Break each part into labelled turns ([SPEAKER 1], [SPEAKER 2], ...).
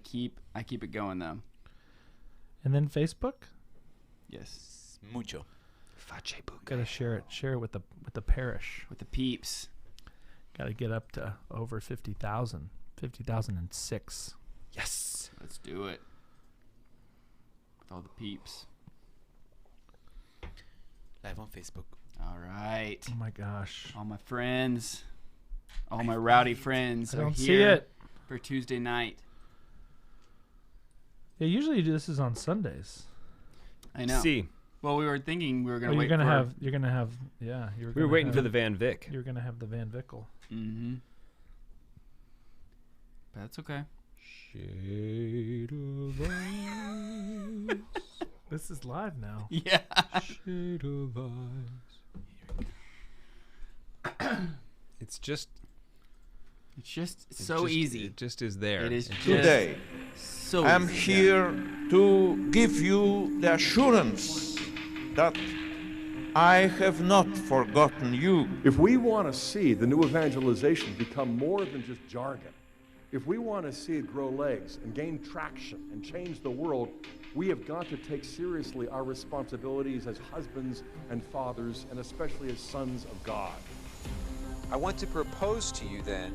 [SPEAKER 1] keep it going though.
[SPEAKER 2] And then Facebook.
[SPEAKER 1] Yes.
[SPEAKER 3] Mucho.
[SPEAKER 2] Got to share it with the parish.
[SPEAKER 1] With the peeps.
[SPEAKER 2] Got to get up to over 50,000. 50,006.
[SPEAKER 1] Yes. Let's do it. With all the peeps.
[SPEAKER 3] Live on Facebook.
[SPEAKER 1] All right.
[SPEAKER 2] Oh my gosh.
[SPEAKER 1] All my friends. All my rowdy friends
[SPEAKER 2] I
[SPEAKER 1] are
[SPEAKER 2] don't see
[SPEAKER 1] here
[SPEAKER 2] it.
[SPEAKER 1] for Tuesday night.
[SPEAKER 2] Yeah, usually this is on Sundays.
[SPEAKER 1] I know.
[SPEAKER 4] See.
[SPEAKER 1] Well, we were thinking we were going to wait
[SPEAKER 2] You're gonna
[SPEAKER 1] for...
[SPEAKER 2] have.
[SPEAKER 4] We were waiting for the Van Vick.
[SPEAKER 2] You're gonna have the Van Vickle.
[SPEAKER 1] Mm-hmm. But that's okay.
[SPEAKER 4] Shade of ice.
[SPEAKER 2] This is live now.
[SPEAKER 1] Yeah.
[SPEAKER 4] Shade of ice. It's just
[SPEAKER 1] so easy.
[SPEAKER 4] It just is there.
[SPEAKER 1] It is just
[SPEAKER 5] Today,
[SPEAKER 1] so
[SPEAKER 5] I'm
[SPEAKER 1] easy.
[SPEAKER 5] here to give you the assurance that I have not forgotten you.
[SPEAKER 6] If we want to see the new evangelization become more than just jargon, if we want to see it grow legs and gain traction and change the world, we have got to take seriously our responsibilities as husbands and fathers, and especially as sons of God.
[SPEAKER 7] I want to propose to you then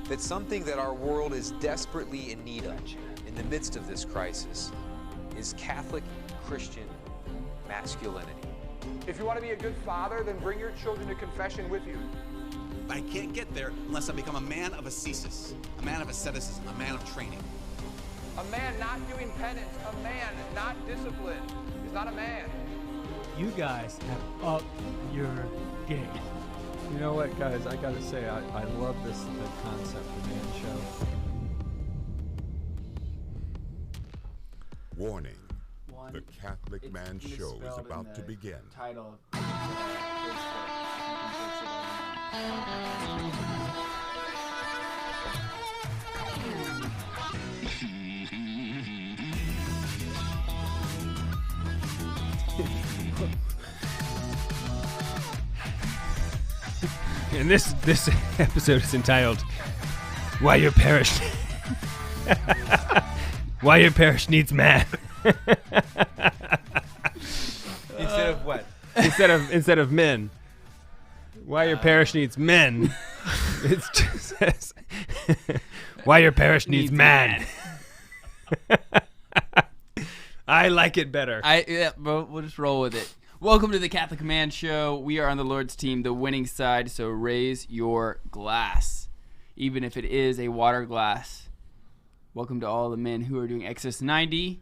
[SPEAKER 7] that something that our world is desperately in need of in the midst of this crisis is Catholic Christian masculinity.
[SPEAKER 8] If you want to be a good father, then bring your children to confession with you.
[SPEAKER 9] I can't get there unless I become a man of ascesis, a man of asceticism, a man of training.
[SPEAKER 8] A man not doing penance, a man not disciplined, is not a man.
[SPEAKER 10] You guys have upped your game.
[SPEAKER 11] You know what, guys? I gotta say, I love the concept of Man Show.
[SPEAKER 12] Warning. The Catholic Man Show is about to begin.
[SPEAKER 1] Title.
[SPEAKER 4] And this episode is entitled "Why Your Parish Why Your Parish Needs Man."
[SPEAKER 3] Instead of what?
[SPEAKER 4] Instead of men. Why your parish needs men. It just says why your parish needs man. I like it better.
[SPEAKER 1] Bro, we'll just roll with it. Welcome to the Catholic Man Show. We are on the Lord's team, the winning side, so raise your glass, even if it is a water glass. Welcome to all the men who are doing Exodus 90.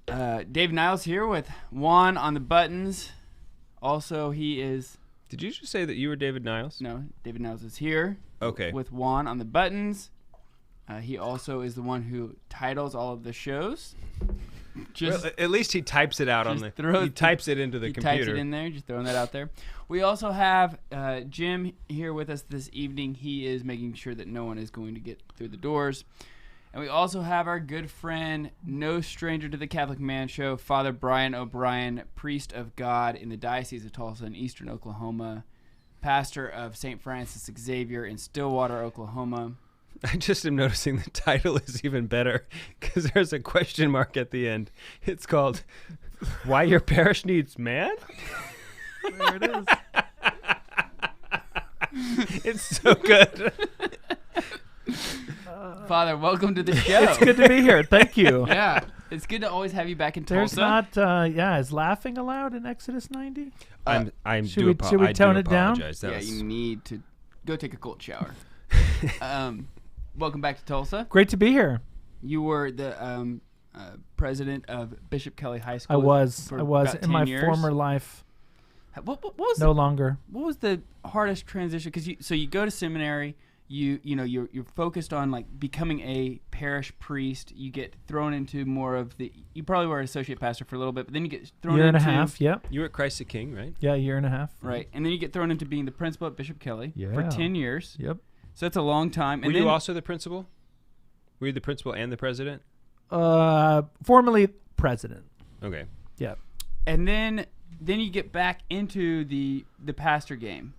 [SPEAKER 1] Dave Niles here with Juan on the buttons. Also, he is...
[SPEAKER 4] Did you just say that you were David Niles?
[SPEAKER 1] No, David Niles is here.
[SPEAKER 4] Okay.
[SPEAKER 1] With Juan on the buttons. He also is the one who titles all of the shows.
[SPEAKER 4] Well, at least he types it out on the... He types it into the computer.
[SPEAKER 1] He types it in there, just throwing that out there. We also have Jim here with us this evening. He is making sure that no one is going to get through the doors. And we also have our good friend, no stranger to the Catholic Man Show, Father Brian O'Brien, priest of God in the Diocese of Tulsa in eastern Oklahoma, pastor of St. Francis Xavier in Stillwater, Oklahoma.
[SPEAKER 4] I just am noticing the title is even better because there's a question mark at the end. It's called "Why Your Parish Needs Man?"
[SPEAKER 2] There it is.
[SPEAKER 4] It's so good.
[SPEAKER 1] Father, welcome to the show.
[SPEAKER 2] It's good to be here. Thank you.
[SPEAKER 1] Yeah, it's good to always have you back in
[SPEAKER 2] There's
[SPEAKER 1] Tulsa.
[SPEAKER 2] not, is laughing allowed in Exodus 90?
[SPEAKER 1] Should we
[SPEAKER 2] tone it down?
[SPEAKER 1] Yeah, you need to go take a cold shower. Welcome back to Tulsa.
[SPEAKER 2] Great to be here.
[SPEAKER 1] You were the president of Bishop Kelly High School.
[SPEAKER 2] I was
[SPEAKER 1] about
[SPEAKER 2] in
[SPEAKER 1] 10
[SPEAKER 2] my
[SPEAKER 1] years.
[SPEAKER 2] former life.
[SPEAKER 1] What was
[SPEAKER 2] no longer.
[SPEAKER 1] What was the hardest transition? Because you go to seminary, you're focused on like becoming a parish priest. You get thrown into more of the. You probably were an associate pastor for a little bit, but then you get thrown
[SPEAKER 2] year
[SPEAKER 1] into
[SPEAKER 2] and a half. Yep.
[SPEAKER 4] You were at Christ the King, right?
[SPEAKER 2] Yeah, a year and a half.
[SPEAKER 1] Right, and then you get thrown into being the principal at Bishop Kelly for
[SPEAKER 2] Yeah.
[SPEAKER 1] 10 years.
[SPEAKER 2] Yep.
[SPEAKER 1] So that's a long time. And
[SPEAKER 4] Were
[SPEAKER 1] then,
[SPEAKER 4] you also the principal? Were you the principal and the president?
[SPEAKER 2] Formerly president.
[SPEAKER 4] Okay.
[SPEAKER 2] Yep.
[SPEAKER 1] And then you get back into the pastor game.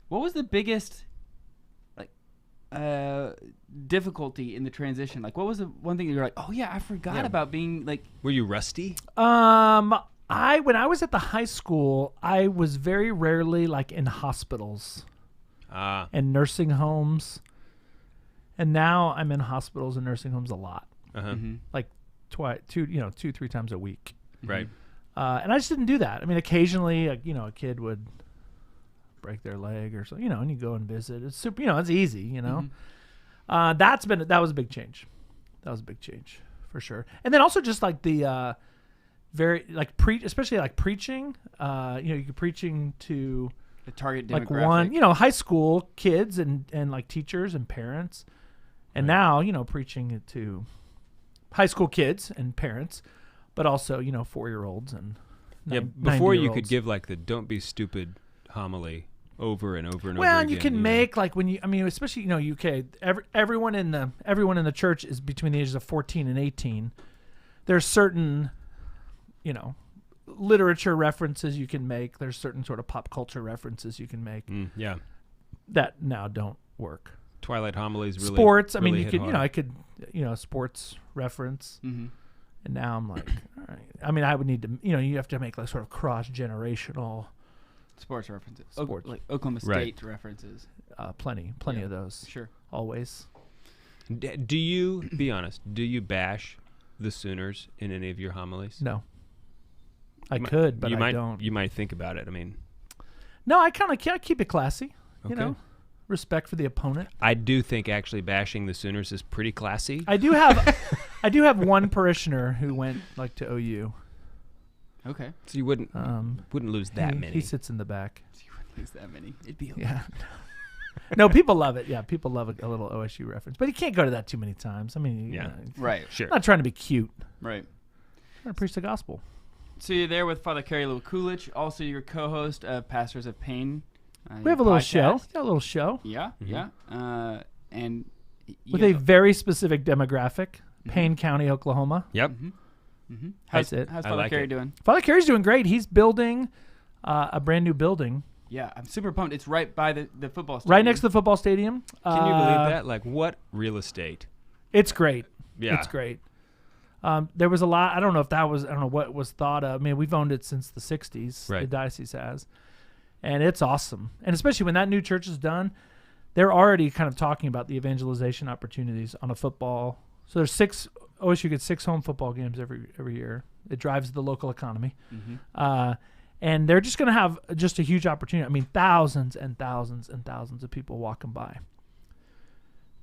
[SPEAKER 1] What was the biggest difficulty in the transition? Like, what was the one thing you're like, oh yeah, I forgot about being like?
[SPEAKER 4] Were you rusty?
[SPEAKER 2] When I was at the high school, I was very rarely like in hospitals and nursing homes, and now I'm in hospitals and nursing homes a lot, like 2-3 times a week.
[SPEAKER 4] Right.
[SPEAKER 2] And I just didn't do that. I mean, occasionally, a kid would break their leg or so, and you go and visit. It's super, it's easy, That was a big change. That was a big change for sure. And then also just like the very like especially like preaching. You're preaching to
[SPEAKER 1] the target demographic.
[SPEAKER 2] Like one, high school kids and like teachers and parents, and now preaching to high school kids and parents, but also 4-year-olds and
[SPEAKER 4] before you could give like the "don't be stupid" homily over and over and over again.
[SPEAKER 2] Well, you can make like when especially UK. Everyone in the church is between the ages of 14 and 18. There's certain, literature references you can make. There's certain sort of pop culture references you can make. That now don't work.
[SPEAKER 4] Twilight homilies. Really,
[SPEAKER 2] sports.
[SPEAKER 4] Really
[SPEAKER 2] you could. I could. Sports reference. And now I'm like, all right. I mean, I would need to. You have to make like sort of cross-generational
[SPEAKER 1] sports references.
[SPEAKER 2] Sports.
[SPEAKER 1] Like Oklahoma State references.
[SPEAKER 2] Plenty of those.
[SPEAKER 1] Sure.
[SPEAKER 2] Always.
[SPEAKER 4] Do you, be honest, do you bash the Sooners in any of your homilies?
[SPEAKER 2] No. I could, but I don't.
[SPEAKER 4] You might think about it. I mean.
[SPEAKER 2] No, I keep it classy.
[SPEAKER 4] Okay.
[SPEAKER 2] Respect for the opponent.
[SPEAKER 4] I do think actually bashing the Sooners is pretty classy.
[SPEAKER 2] I do have one parishioner who went like to OU.
[SPEAKER 1] Okay.
[SPEAKER 4] So you wouldn't lose that many.
[SPEAKER 2] He sits in the back.
[SPEAKER 1] So you wouldn't lose that many. It'd be
[SPEAKER 2] No, people love it. Yeah, people love a little OSU reference, but you can't go to that too many times. I mean,
[SPEAKER 1] right,
[SPEAKER 4] sure.
[SPEAKER 2] Not trying to be cute.
[SPEAKER 1] Right.
[SPEAKER 2] Trying to preach the gospel.
[SPEAKER 1] So you're there with Father Kerry Kulich, also your co-host of Pastors of Pain.
[SPEAKER 2] We have a little show. Yeah, a little show.
[SPEAKER 1] Yeah, yeah. And
[SPEAKER 2] with a very specific demographic, Payne County, Oklahoma.
[SPEAKER 4] Yep.
[SPEAKER 1] How's Father Kerry doing?
[SPEAKER 2] Father Kerry's doing great. He's building a brand new building.
[SPEAKER 1] Yeah, I'm super pumped. It's right by the football stadium.
[SPEAKER 2] Right next to the football stadium.
[SPEAKER 4] Can you believe that? Like, what real estate?
[SPEAKER 2] It's great.
[SPEAKER 4] Yeah.
[SPEAKER 2] It's great. There was a lot. I don't know what was thought of. I mean, we've owned it since the 60s.
[SPEAKER 4] Right.
[SPEAKER 2] The diocese has. And it's awesome. And especially when that new church is done, they're already kind of talking about the evangelization opportunities on a football. So there's OSU gets 6 home football games every year. It drives the local economy. And they're just going to have just a huge opportunity. I mean, thousands and thousands and thousands of people walking by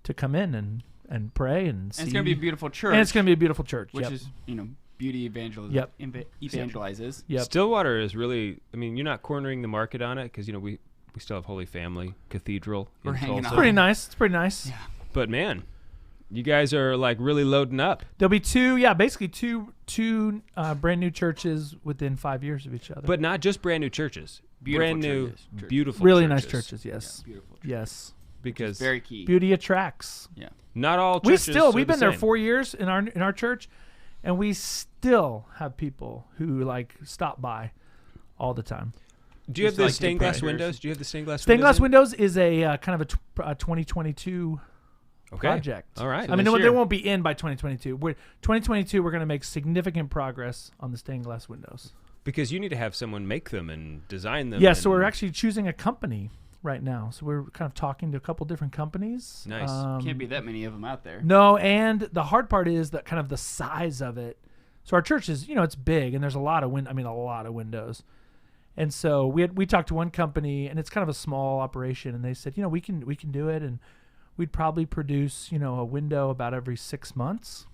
[SPEAKER 2] to come in and pray and see.
[SPEAKER 1] And it's going to be a beautiful church.
[SPEAKER 2] And it's going to be a beautiful church.
[SPEAKER 1] Which is, beauty evangelizes.
[SPEAKER 2] Yep.
[SPEAKER 4] Stillwater is really, I mean, you're not cornering the market on it because, we still have Holy Family Cathedral.
[SPEAKER 1] We're hanging
[SPEAKER 2] It's
[SPEAKER 1] on.
[SPEAKER 2] pretty nice. It's pretty nice.
[SPEAKER 1] Yeah.
[SPEAKER 4] But, man, you guys are, like, really loading up.
[SPEAKER 2] There'll be basically two brand new churches within 5 years of each other.
[SPEAKER 4] But not just brand new churches.
[SPEAKER 1] Beautiful
[SPEAKER 4] Beautiful
[SPEAKER 2] really
[SPEAKER 4] churches.
[SPEAKER 2] nice churches, yes.
[SPEAKER 1] Yeah, beautiful churches.
[SPEAKER 2] Yes.
[SPEAKER 4] Because
[SPEAKER 1] very key.
[SPEAKER 2] Beauty attracts.
[SPEAKER 1] Yeah.
[SPEAKER 4] Not all churches
[SPEAKER 2] we've been there
[SPEAKER 4] same.
[SPEAKER 2] 4 years in our church, and we still have people who like stop by all the time.
[SPEAKER 4] Do you have the stained glass windows? Do you have the stained glass windows?
[SPEAKER 2] Stained glass windows is a kind of a 2022 project.
[SPEAKER 4] All right.
[SPEAKER 2] So I mean, they won't be in by 2022. 2022, we're going to make significant progress on the stained glass windows.
[SPEAKER 4] Because you need to have someone make them and design them.
[SPEAKER 2] Yeah, so we're actually choosing a company right now. So we're kind of talking to a couple different companies.
[SPEAKER 4] Nice.
[SPEAKER 1] Can't be that many of them out there.
[SPEAKER 2] No, and the hard part is that kind of the size of it. So our church is, it's big, and there's a lot of windows. And so we talked to one company, and it's kind of a small operation, and they said, we can do it, and we'd probably produce, a window about every 6 months.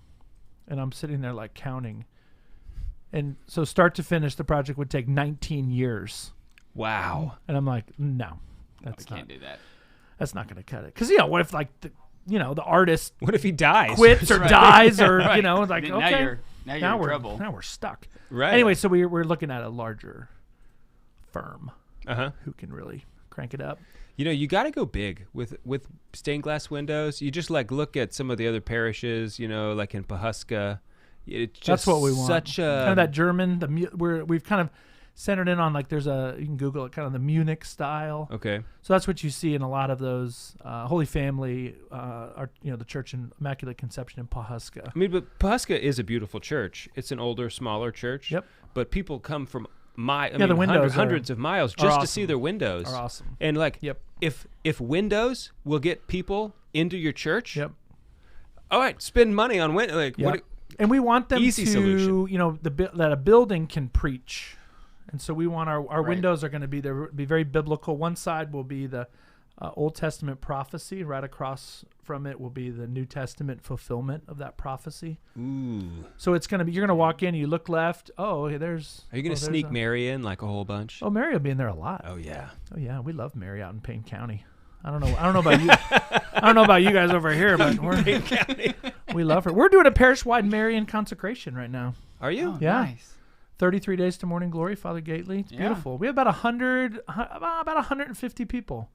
[SPEAKER 2] And I'm sitting there like counting. And so start to finish, the project would take 19 years.
[SPEAKER 4] Wow.
[SPEAKER 2] And I'm like, no,
[SPEAKER 1] we can't do that.
[SPEAKER 2] That's not going to cut it. Because, what if like, the artist.
[SPEAKER 4] What if he dies?
[SPEAKER 2] Quits or dies or, like,
[SPEAKER 1] now
[SPEAKER 2] okay.
[SPEAKER 1] You're in trouble.
[SPEAKER 2] Now we're stuck.
[SPEAKER 4] Right.
[SPEAKER 2] Anyway, so we're looking at a larger firm
[SPEAKER 4] who
[SPEAKER 2] can really crank it up.
[SPEAKER 4] You got to go big with stained glass windows. You just like look at some of the other parishes, like in Pawhuska. It's just
[SPEAKER 2] that's what we want.
[SPEAKER 4] Such a
[SPEAKER 2] kind of that German. We've kind of centered in on like you can Google it, kind of the Munich style.
[SPEAKER 4] Okay.
[SPEAKER 2] So that's what you see in a lot of those Holy Family, the Church in Immaculate Conception in Pawhuska.
[SPEAKER 4] I mean, but Pawhuska is a beautiful church. It's an older, smaller church.
[SPEAKER 2] Yep.
[SPEAKER 4] But people come from
[SPEAKER 2] the windows
[SPEAKER 4] hundreds of miles just to see their windows.
[SPEAKER 2] Are awesome.
[SPEAKER 4] And like, if windows will get people into your church, all right, spend money on windows.
[SPEAKER 2] And we want them
[SPEAKER 4] easy
[SPEAKER 2] to,
[SPEAKER 4] solution.
[SPEAKER 2] that a building can preach. And so we want our windows are going to be very biblical. One side will be the Old Testament prophecy. Right across from it will be the New Testament fulfillment of that prophecy.
[SPEAKER 4] Ooh.
[SPEAKER 2] So it's going to be, you're going to walk in, you look left. Oh, okay, there's.
[SPEAKER 4] Are you going to sneak Mary in like a whole bunch?
[SPEAKER 2] Oh, Mary will be in there a lot.
[SPEAKER 4] Oh yeah.
[SPEAKER 2] Oh yeah, we love Mary out in Payne County. I don't know about you. I don't know about you guys over here, but we love her. We're doing a parish-wide Marian consecration right now.
[SPEAKER 4] Are you?
[SPEAKER 1] Oh,
[SPEAKER 2] Yeah.
[SPEAKER 1] Nice.
[SPEAKER 2] 33 days to morning glory, Father Gately. It's beautiful. We have about 150 people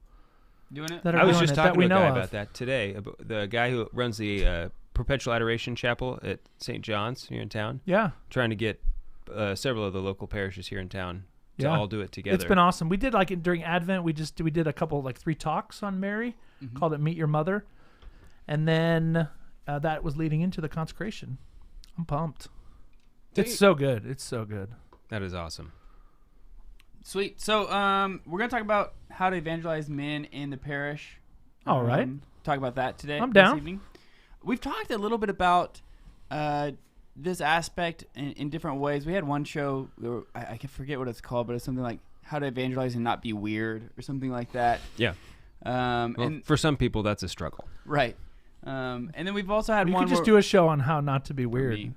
[SPEAKER 1] doing it.
[SPEAKER 2] That are
[SPEAKER 4] I was
[SPEAKER 2] doing
[SPEAKER 4] just
[SPEAKER 2] it,
[SPEAKER 4] talking
[SPEAKER 2] that we
[SPEAKER 4] to a
[SPEAKER 2] know
[SPEAKER 4] guy
[SPEAKER 2] of.
[SPEAKER 4] about that today. About the guy who runs the Perpetual Adoration Chapel at St. John's here in town.
[SPEAKER 2] Yeah.
[SPEAKER 4] Trying to get several of the local parishes here in town to all do it together.
[SPEAKER 2] It's been awesome. We did during Advent. We did a couple 3 talks on Mary, called it Meet Your Mother, and then that was leading into the consecration. I'm pumped. It's so good. It's so good.
[SPEAKER 4] That is awesome.
[SPEAKER 1] Sweet. So we're gonna talk about how to evangelize men in the parish.
[SPEAKER 2] All right.
[SPEAKER 1] Talk about that today.
[SPEAKER 2] I'm down.
[SPEAKER 1] This evening. We've talked a little bit about this aspect in different ways. We had one show, I can forget what it's called, but it's something like how to evangelize and not be weird or something like that.
[SPEAKER 4] Yeah. And for some people, that's a struggle.
[SPEAKER 1] Right. And then we've also had
[SPEAKER 2] You
[SPEAKER 1] one.
[SPEAKER 2] could just do a show on how not to be weird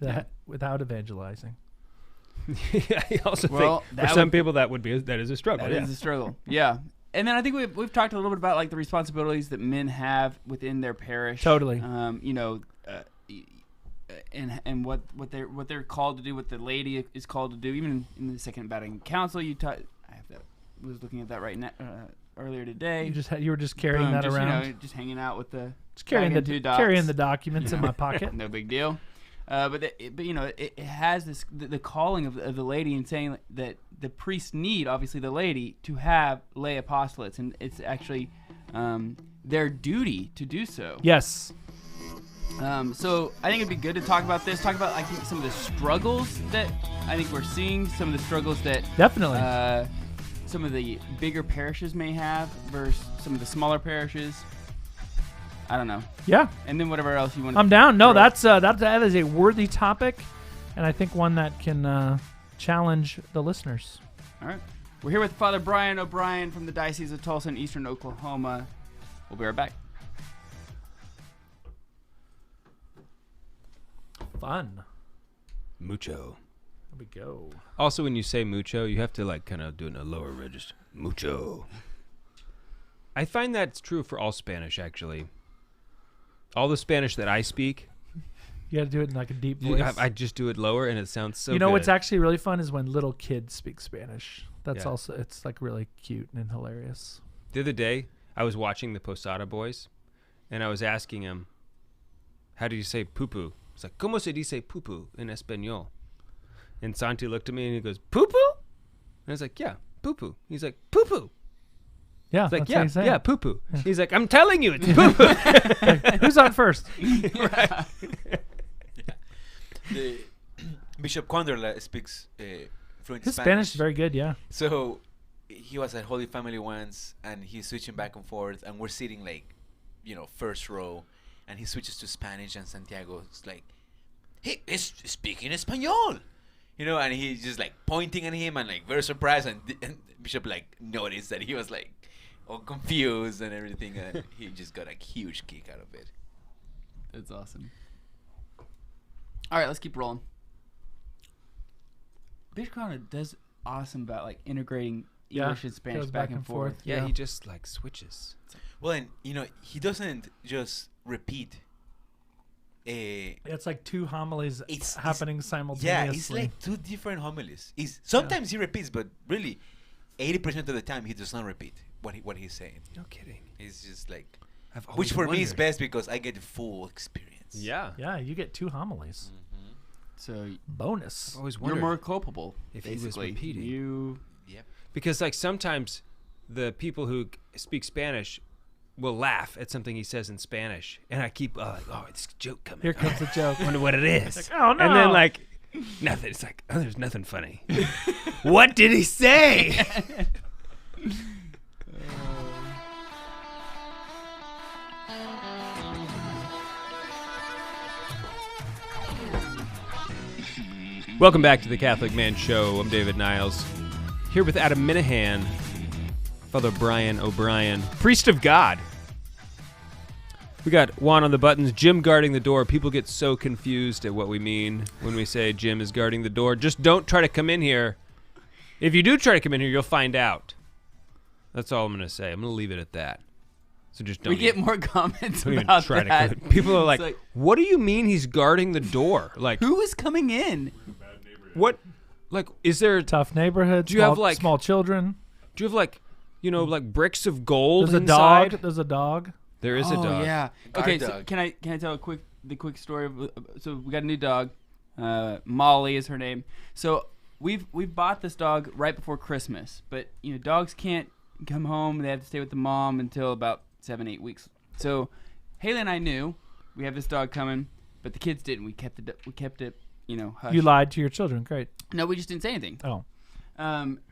[SPEAKER 1] Yeah.
[SPEAKER 2] without evangelizing.
[SPEAKER 4] Yeah, I also think for some people that is a struggle.
[SPEAKER 1] That is a struggle. Yeah. And then I think we've talked a little bit about the responsibilities that men have within their parish.
[SPEAKER 2] Totally.
[SPEAKER 1] And what they're called to do, what the laity is called to do. Even in the Second Vatican Council, was looking at that right now earlier today.
[SPEAKER 2] You were just carrying that around.
[SPEAKER 1] Just hanging out with the
[SPEAKER 2] carrying the documents in my pocket.
[SPEAKER 1] No big deal. But it has the calling of the laity, and saying that the priests need, obviously, the laity to have lay apostolates, and it's actually their duty to do so.
[SPEAKER 2] Yes.
[SPEAKER 1] So I think it'd be good to talk about this. Talk about some of the struggles that I think we're seeing. Some of the struggles that
[SPEAKER 2] definitely
[SPEAKER 1] some of the bigger parishes may have versus some of the smaller parishes. I don't know.
[SPEAKER 2] Yeah.
[SPEAKER 1] And then whatever else you want.
[SPEAKER 2] I'm down. No, that is a worthy topic, and I think one that can challenge the listeners.
[SPEAKER 1] All right. We're here with Father Brian O'Brien from the Diocese of Tulsa in Eastern Oklahoma. We'll be right back.
[SPEAKER 2] Fun.
[SPEAKER 4] Mucho.
[SPEAKER 2] There we go.
[SPEAKER 4] Also, when you say mucho, you have to kind of do it in a lower register. Mucho. I find that's true for all Spanish, actually. All the Spanish that I speak.
[SPEAKER 2] You got to do it in a deep voice.
[SPEAKER 4] I just do it lower, and it sounds so good.
[SPEAKER 2] You know what's actually really fun is when little kids speak Spanish. That's
[SPEAKER 4] Yeah.
[SPEAKER 2] also, it's really cute and hilarious.
[SPEAKER 4] The other day, I was watching the Posada Boys, and I was asking him, how do you say poo-poo? It's like, ¿Cómo se dice poo-poo in español? And Santi looked at me, and he goes, poo-poo? And I was like, yeah, poo-poo. He's like, poo-poo.
[SPEAKER 2] Yeah,
[SPEAKER 4] it's like,
[SPEAKER 2] that's how you say
[SPEAKER 4] yeah,
[SPEAKER 2] it.
[SPEAKER 4] poo-poo. Yeah. He's like, I'm telling you, it's poo-poo.
[SPEAKER 2] Like, who's on first?
[SPEAKER 3] Right. The Bishop Conderla speaks fluent
[SPEAKER 2] His Spanish is very good, yeah.
[SPEAKER 3] So he was at Holy Family once, and he's switching back and forth, and we're sitting first row, and he switches to Spanish, and Santiago's like, he is speaking Espanol, and he's just pointing at him and very surprised, and Bishop noticed that he was all confused and everything, and he just got a huge kick out of it.
[SPEAKER 1] That's awesome. All right, let's keep rolling. Bishop Conrad does awesome about integrating English and Spanish back and forth.
[SPEAKER 4] Yeah, he just switches.
[SPEAKER 3] Well, and he doesn't just repeat.
[SPEAKER 2] It's like two homilies happening simultaneously.
[SPEAKER 3] Yeah, it's two different homilies. Sometimes he repeats, but really, 80% of the time he does not repeat what he's saying.
[SPEAKER 4] No kidding.
[SPEAKER 3] It's just which for me is best because I get the full experience.
[SPEAKER 4] Yeah.
[SPEAKER 2] Yeah, you get two homilies.
[SPEAKER 1] So
[SPEAKER 2] bonus.
[SPEAKER 4] I always
[SPEAKER 1] you're
[SPEAKER 4] wondered
[SPEAKER 1] more culpable
[SPEAKER 4] if he was
[SPEAKER 1] basically.
[SPEAKER 4] repeating.
[SPEAKER 3] Yep.
[SPEAKER 4] Because like sometimes the people who speak Spanish will laugh at something he says in Spanish, and I keep like, oh, this joke coming.
[SPEAKER 2] Here comes the joke.
[SPEAKER 4] Wonder what it is.
[SPEAKER 2] Like, oh no!
[SPEAKER 4] And then like nothing. It's like, oh, there's nothing funny. What did he say? Welcome back to the Catholic Man Show. I'm David Niles, here with Adam Minahan, Father Brian O'Brien, priest of God. We got Juan on the buttons, Jim guarding the door. People get so confused at what we mean when we say Jim is guarding the door. Just don't try to come in here. If you do try to come in here, you'll find out. That's all I'm going to say. I'm going to leave it at that. So just don't.
[SPEAKER 1] We get more comments
[SPEAKER 4] don't
[SPEAKER 1] about
[SPEAKER 4] even try
[SPEAKER 1] that.
[SPEAKER 4] to. People are like,
[SPEAKER 1] It's
[SPEAKER 4] "What do you mean he's guarding the door? Like,
[SPEAKER 1] who is coming in?
[SPEAKER 4] What? Like, is there
[SPEAKER 2] tough neighborhood?
[SPEAKER 4] Do you have like
[SPEAKER 2] small children?
[SPEAKER 4] Do you have like, like bricks of gold
[SPEAKER 2] There's a
[SPEAKER 4] inside?
[SPEAKER 2] dog. There's a dog.
[SPEAKER 4] There is a dog.
[SPEAKER 1] Oh yeah. Okay. So
[SPEAKER 3] dog.
[SPEAKER 1] can I tell the quick story? So we got a new dog. Molly is her name. So we've bought this dog right before Christmas, but dogs can't come home. They have to stay with the mom until about 7-8 weeks. So Haley and I knew we have this dog coming, but the kids didn't. We kept it. Hush.
[SPEAKER 2] You lied to your children. Great.
[SPEAKER 1] No, we just didn't say anything.
[SPEAKER 2] Oh.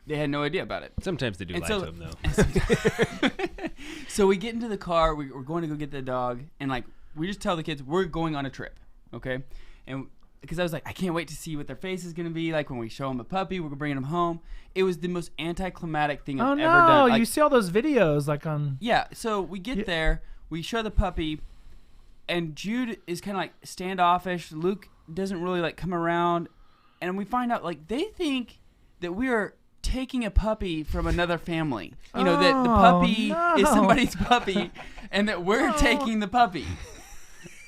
[SPEAKER 1] They had no idea about it.
[SPEAKER 4] Sometimes they do lie to them, though.
[SPEAKER 1] So we get into the car. We're going to go get the dog, and like we just tell the kids we're going on a trip, okay? And because I was like, I can't wait to see what their face is going to be like when we show them a puppy. We're bringing them home. It was the most anticlimactic thing I've ever done.
[SPEAKER 2] Oh no!
[SPEAKER 1] Like,
[SPEAKER 2] You see all those videos like on.
[SPEAKER 1] Yeah. So we get there. We show the puppy, and Jude is kind of like standoffish. Luke doesn't really like come around, and we find out like they think that we are taking a puppy from another family. That the puppy is somebody's puppy, and that we're taking the puppy.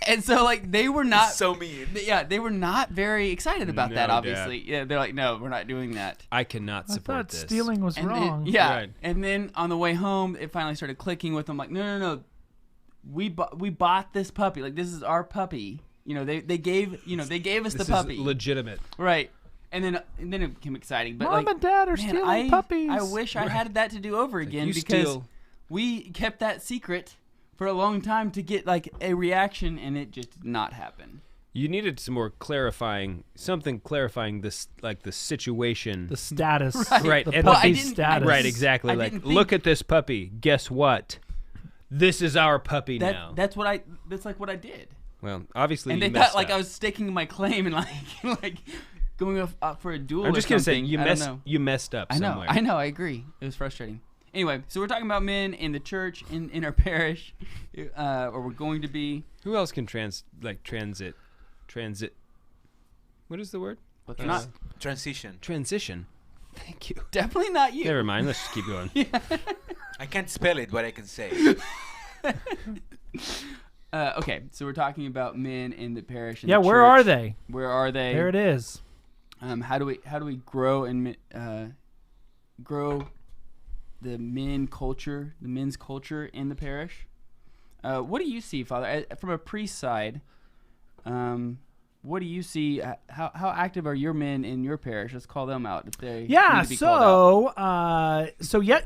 [SPEAKER 1] And so like they were not
[SPEAKER 3] so mean.
[SPEAKER 1] Yeah, they were not very excited about that.
[SPEAKER 4] No,
[SPEAKER 1] Obviously, yeah, they're like, no, we're not doing that.
[SPEAKER 4] I cannot support
[SPEAKER 2] I thought
[SPEAKER 4] this.
[SPEAKER 2] stealing was
[SPEAKER 1] And
[SPEAKER 2] wrong.
[SPEAKER 1] Right. And then on the way home, it finally started clicking with them. Like, no. We bought this puppy. Like, this is our puppy. They gave us
[SPEAKER 4] This
[SPEAKER 1] the puppy.
[SPEAKER 4] is legitimate.
[SPEAKER 1] Right. And then it became exciting. But
[SPEAKER 2] Mom and Dad are stealing puppies.
[SPEAKER 1] I wish I had that to do over again because we kept that secret for a long time to get like a reaction, and it just did not happen.
[SPEAKER 4] You needed some more clarifying this, like the situation,
[SPEAKER 2] the status,
[SPEAKER 4] right?
[SPEAKER 2] The
[SPEAKER 4] and
[SPEAKER 2] puppy's status,
[SPEAKER 4] right? Exactly. Like, look at this puppy. Guess what? This is our puppy now.
[SPEAKER 1] That's what I did.
[SPEAKER 4] Well, obviously,
[SPEAKER 1] and
[SPEAKER 4] you
[SPEAKER 1] they
[SPEAKER 4] messed
[SPEAKER 1] thought like
[SPEAKER 4] up.
[SPEAKER 1] I was staking my claim and like going up for a duel.
[SPEAKER 4] I'm just gonna say
[SPEAKER 1] you
[SPEAKER 4] messed up. Somewhere.
[SPEAKER 1] I know. I agree. It was frustrating. Anyway, so we're talking about men in the church in our parish, or we're going to be.
[SPEAKER 4] Who else can transit? What is the word?
[SPEAKER 1] Not
[SPEAKER 3] transition.
[SPEAKER 4] Transition. Thank you.
[SPEAKER 1] Definitely not you.
[SPEAKER 4] Never mind. Let's just keep going.
[SPEAKER 3] I can't spell it, but I can say.
[SPEAKER 1] Okay, so we're talking about men in the parish.
[SPEAKER 2] Yeah, where are they?
[SPEAKER 1] Where are they?
[SPEAKER 2] There it is.
[SPEAKER 1] How do we grow and grow the men's culture in the parish? What do you see, Father, from a priest side? What do you see? How active are your men in your parish? Let's call them out if they need to be called out.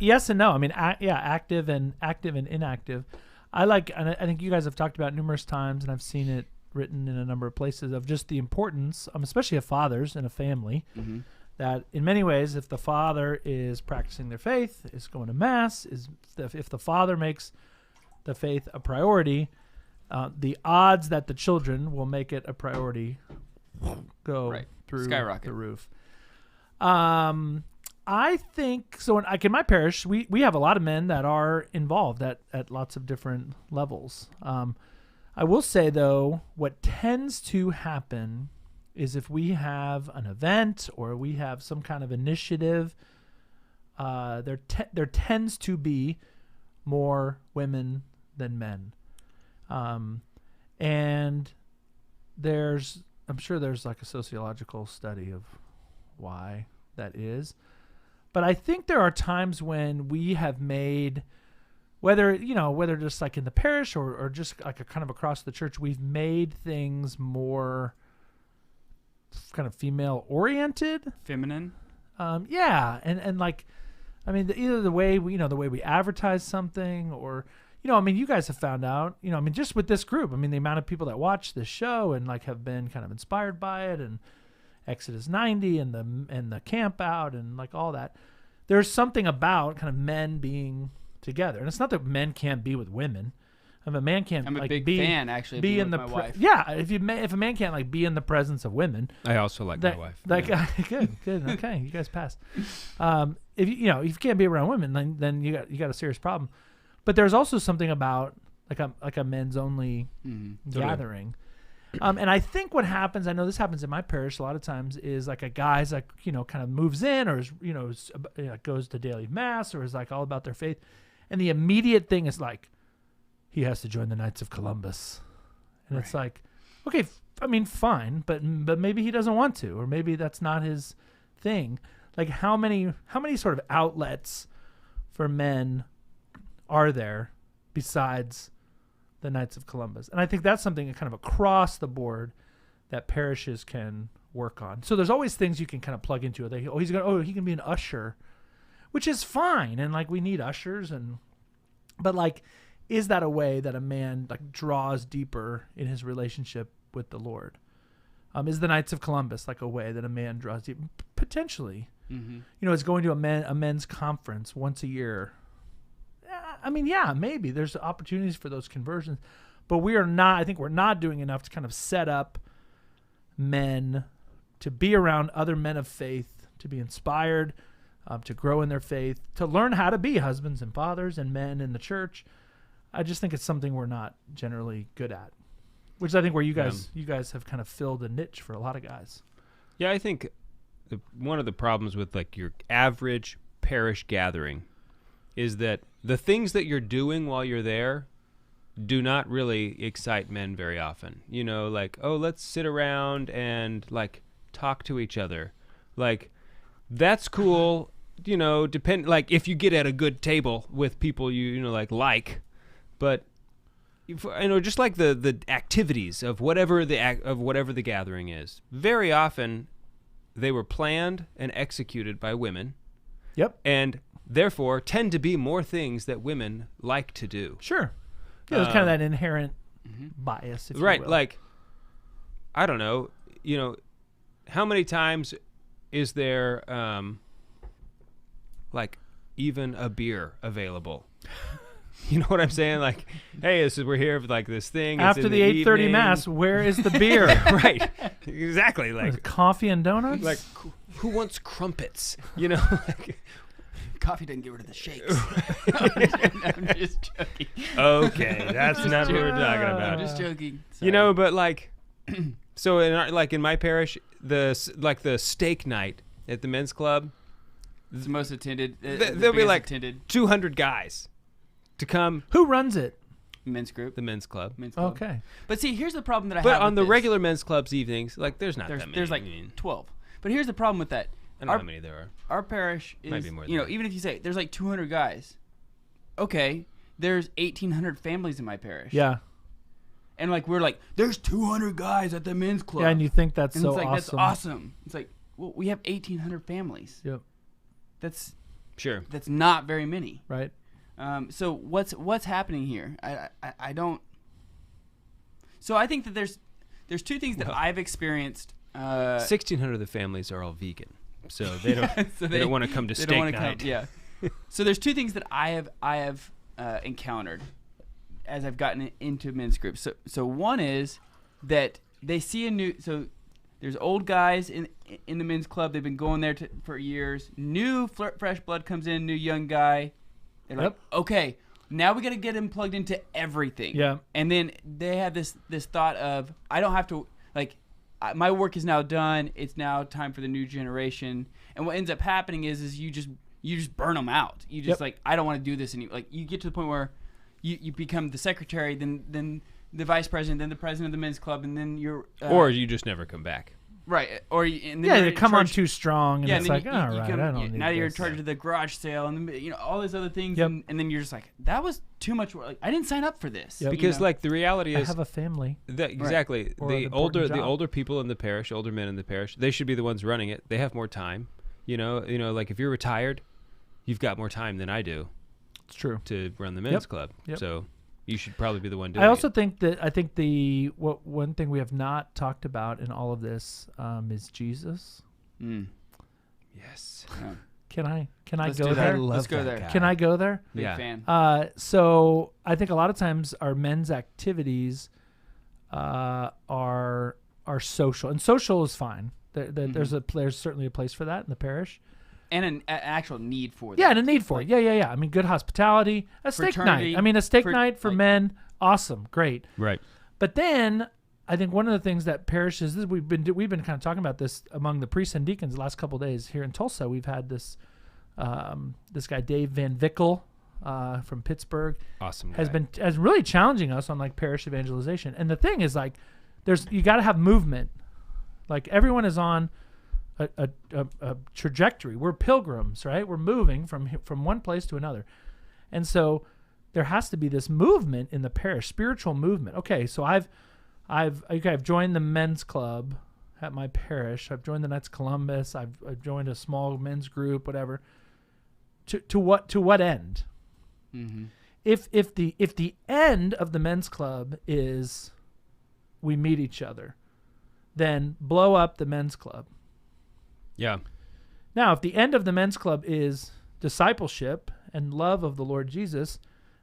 [SPEAKER 2] Yes and no. I mean, active and inactive. And I think you guys have talked about it numerous times, and I've seen it written in a number of places of just the importance, especially of fathers in a family, that in many ways, if the father is practicing their faith, is going to mass, if the father makes the faith a priority, the odds that the children will make it a priority go through
[SPEAKER 1] skyrocket
[SPEAKER 2] the roof. I think so. In my parish, we have a lot of men that are involved at lots of different levels. I will say though, what tends to happen is if we have an event or we have some kind of initiative, there tends to be more women than men. And I'm sure there's like a sociological study of why that is. But I think there are times when we have made, whether just like in the parish or just like a kind of across the church, we've made things more kind of female oriented,
[SPEAKER 1] feminine.
[SPEAKER 2] Yeah, and like, I mean, either the way we advertise something, or I mean, you guys have found out, I mean, just with this group, I mean, the amount of people that watch this show and like have been kind of inspired by it, and Exodus 90 and the camp out and like all that. There's something about kind of men being together, and it's not that men can't be with women. If a man can't,
[SPEAKER 1] I'm a
[SPEAKER 2] like,
[SPEAKER 1] big
[SPEAKER 2] be,
[SPEAKER 1] fan actually.
[SPEAKER 2] Be in
[SPEAKER 1] with
[SPEAKER 2] the
[SPEAKER 1] my wife.
[SPEAKER 2] Yeah, if a man can't like be in the presence of women.
[SPEAKER 4] I also like my wife.
[SPEAKER 2] Like, good, okay, you guys passed. If if you can't be around women, then you got a serious problem. But there's also something about like a men's only gathering. And I think what happens, I know this happens in my parish a lot of times, is like a guy's like, kind of moves in, or is, goes to daily mass, or is like all about their faith. And the immediate thing is like, he has to join the Knights of Columbus. And it's like, okay, I mean, fine, but maybe he doesn't want to, or maybe that's not his thing. Like how many sort of outlets for men are there besides the Knights of Columbus? And I think that's something kind of across the board that parishes can work on. So there's always things you can kind of plug into. He can be an usher, which is fine. And like, we need ushers, but like, is that a way that a man like draws deeper in his relationship with the Lord? Is the Knights of Columbus like a way that a man draws deep? Potentially. It's going to a men's conference once a year. I mean, yeah, maybe there's opportunities for those conversions, but I think we're not doing enough to kind of set up men to be around other men of faith, to be inspired, to grow in their faith, to learn how to be husbands and fathers and men in the church. I just think it's something we're not generally good at, which is, I think, where you guys have kind of filled a niche for a lot of guys.
[SPEAKER 4] Yeah, I think one of the problems with like your average parish gathering is that the things that you're doing while you're there do not really excite men very often. Like, oh, let's sit around and like talk to each other. Like, that's cool. Like if you get at a good table with people but just like the activities of whatever the gathering is, very often they were planned and executed by women.
[SPEAKER 2] Yep.
[SPEAKER 4] And therefore tend to be more things that women like to do.
[SPEAKER 2] Sure. Yeah, there's kind of that inherent bias, if you will.
[SPEAKER 4] Like, I don't know, how many times is there like even a beer available? You know what I'm saying? Like, hey, we're here for like this thing.
[SPEAKER 2] After the 8:30 mass, where is the beer?
[SPEAKER 4] Right. Exactly. Like
[SPEAKER 2] coffee and donuts.
[SPEAKER 4] Like, who wants crumpets?
[SPEAKER 1] Like, coffee doesn't get rid of the shakes. I'm just joking.
[SPEAKER 4] Okay, that's not what we're talking about.
[SPEAKER 1] I'm just joking. Sorry.
[SPEAKER 4] But like, so in my parish, the steak night at the men's club,
[SPEAKER 1] it's the most attended.
[SPEAKER 4] There'll be like 200 guys to come.
[SPEAKER 2] Who runs it?
[SPEAKER 1] Men's group.
[SPEAKER 4] The men's club.
[SPEAKER 2] Okay.
[SPEAKER 1] But see, here's the problem that I have.
[SPEAKER 4] But on the
[SPEAKER 1] this.
[SPEAKER 4] regular men's clubs evenings, like there's not that many.
[SPEAKER 1] There's like 12. But here's the problem with that.
[SPEAKER 4] I don't know how many there are.
[SPEAKER 1] Our parish is,
[SPEAKER 4] might be more than that.
[SPEAKER 1] Even if you say there's like 200 guys, okay, there's 1,800 families in my parish.
[SPEAKER 2] Yeah.
[SPEAKER 1] And like we're like, there's 200 guys at the men's club.
[SPEAKER 2] Yeah, and you think that's
[SPEAKER 1] and
[SPEAKER 2] so
[SPEAKER 1] it's like,
[SPEAKER 2] awesome.
[SPEAKER 1] That's awesome. It's like, well, we have 1,800 families.
[SPEAKER 2] Yep.
[SPEAKER 1] That's
[SPEAKER 4] sure.
[SPEAKER 1] That's not very many.
[SPEAKER 2] Right.
[SPEAKER 1] So what's happening here? I don't. So I think that there's two things that I've experienced.
[SPEAKER 4] 1,600 of the families are all vegan, so they don't they don't want to come to steak night.
[SPEAKER 1] Yeah. So there's two things that I have encountered as I've gotten into men's groups. So one is that they see there's old guys in the men's club. They've been going there for years. New fresh blood comes in, new young guy. They're like, okay, now we got to get him plugged into everything.
[SPEAKER 2] Yeah.
[SPEAKER 1] And then they have this thought of, I don't have to, like, my work is now done. It's now time for the new generation. And what ends up happening is you just burn them out. You just like, I don't want to do this anymore. Like, you get to the point where you become the secretary, then the vice president, then the president of the men's club, and then you're...
[SPEAKER 4] or you just never come back.
[SPEAKER 1] Right, or and then
[SPEAKER 2] Yeah,
[SPEAKER 1] you're
[SPEAKER 2] they
[SPEAKER 1] in
[SPEAKER 2] come on
[SPEAKER 1] charge-
[SPEAKER 2] too strong, and
[SPEAKER 1] yeah,
[SPEAKER 2] it's
[SPEAKER 1] and
[SPEAKER 2] like,
[SPEAKER 1] then
[SPEAKER 2] all right, I don't need
[SPEAKER 1] now you're in
[SPEAKER 2] this.
[SPEAKER 1] charge of the garage sale, and then, all these other things,
[SPEAKER 2] Yep.
[SPEAKER 1] and then you're just like, that was too much work. Like, I didn't sign up for this.
[SPEAKER 2] Yep.
[SPEAKER 4] Because like the reality
[SPEAKER 2] I
[SPEAKER 4] is
[SPEAKER 2] have a family.
[SPEAKER 4] Exactly.
[SPEAKER 2] Or an
[SPEAKER 4] The
[SPEAKER 2] important job.
[SPEAKER 4] older people in the parish, older men in the parish, they should be the ones running it. They have more time. Like if you're retired, you've got more time than I do.
[SPEAKER 2] It's true.
[SPEAKER 4] To run the men's
[SPEAKER 2] Yep.
[SPEAKER 4] club.
[SPEAKER 2] Yep.
[SPEAKER 4] So you should probably be the one doing
[SPEAKER 2] I also
[SPEAKER 4] it.
[SPEAKER 2] think that one thing we have not talked about in all of this is Jesus.
[SPEAKER 4] Yes.
[SPEAKER 2] Can I
[SPEAKER 1] Let's
[SPEAKER 2] go
[SPEAKER 1] do that.
[SPEAKER 2] there?
[SPEAKER 1] Let's go there.
[SPEAKER 2] Can I go there?
[SPEAKER 1] Big
[SPEAKER 4] Yeah.
[SPEAKER 1] fan.
[SPEAKER 2] So I think a lot of times our men's activities are social, and social is fine. There's certainly a place for that in the parish.
[SPEAKER 1] And an actual need for that.
[SPEAKER 2] Yeah, and a need for it. Yeah. I mean, good hospitality, a steak
[SPEAKER 1] Fraternity.
[SPEAKER 2] night. I mean, a steak night for men, awesome, great.
[SPEAKER 4] Right.
[SPEAKER 2] But then I think one of the things that parishes, we've been kind of talking about this among the priests and deacons the last couple of days here in Tulsa. We've had this guy Dave Van Vickel from Pittsburgh.
[SPEAKER 4] Awesome.
[SPEAKER 2] Has really challenging us on like parish evangelization. And the thing is like, you got to have movement. Like everyone is on a trajectory. We're pilgrims, right? We're moving from one place to another, and so there has to be this movement in the parish, spiritual movement. Okay, so I've joined the men's club at my parish. I've joined the Knights of Columbus. I've joined a small men's group, whatever. To what end?
[SPEAKER 1] Mm-hmm.
[SPEAKER 2] If the end of the men's club is we meet each other, then blow up the men's club.
[SPEAKER 4] Yeah.
[SPEAKER 2] Now, if the end of the men's club is discipleship and love of the Lord Jesus,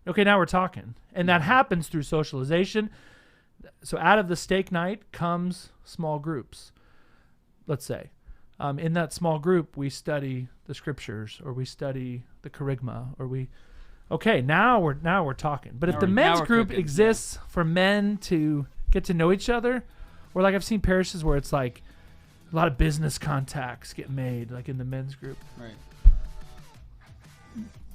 [SPEAKER 2] okay, now we're talking. And that happens through socialization. So out of the steak night comes small groups, let's say. In that small group, we study the scriptures, or we study the kerygma, or now we're talking. But if the men's group exists for men to get to know each other, or like I've seen parishes where it's like a lot of business contacts get made, like in the men's group.
[SPEAKER 1] Right.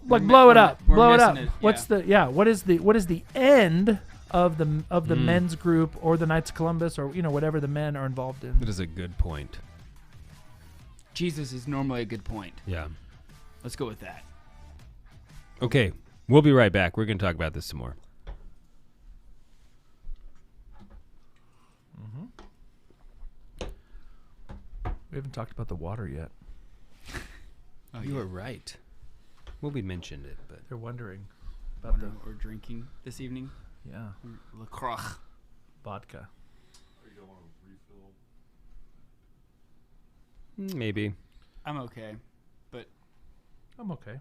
[SPEAKER 2] Like blow it up.
[SPEAKER 1] It,
[SPEAKER 2] what is the end of the men's group or the Knights of Columbus or whatever the men are involved in?
[SPEAKER 4] That is a good point.
[SPEAKER 1] Jesus is normally a good point.
[SPEAKER 4] Yeah.
[SPEAKER 1] Let's go with that.
[SPEAKER 4] Okay, we'll be right back. We're going to talk about this some more.
[SPEAKER 2] We haven't talked about the water yet.
[SPEAKER 4] You were right. Well, we mentioned it, but
[SPEAKER 2] they're wondering about
[SPEAKER 1] what we're drinking this evening.
[SPEAKER 2] Yeah.
[SPEAKER 1] La Croix.
[SPEAKER 2] Vodka.
[SPEAKER 4] Maybe.
[SPEAKER 1] I'm okay, but
[SPEAKER 2] I'm okay.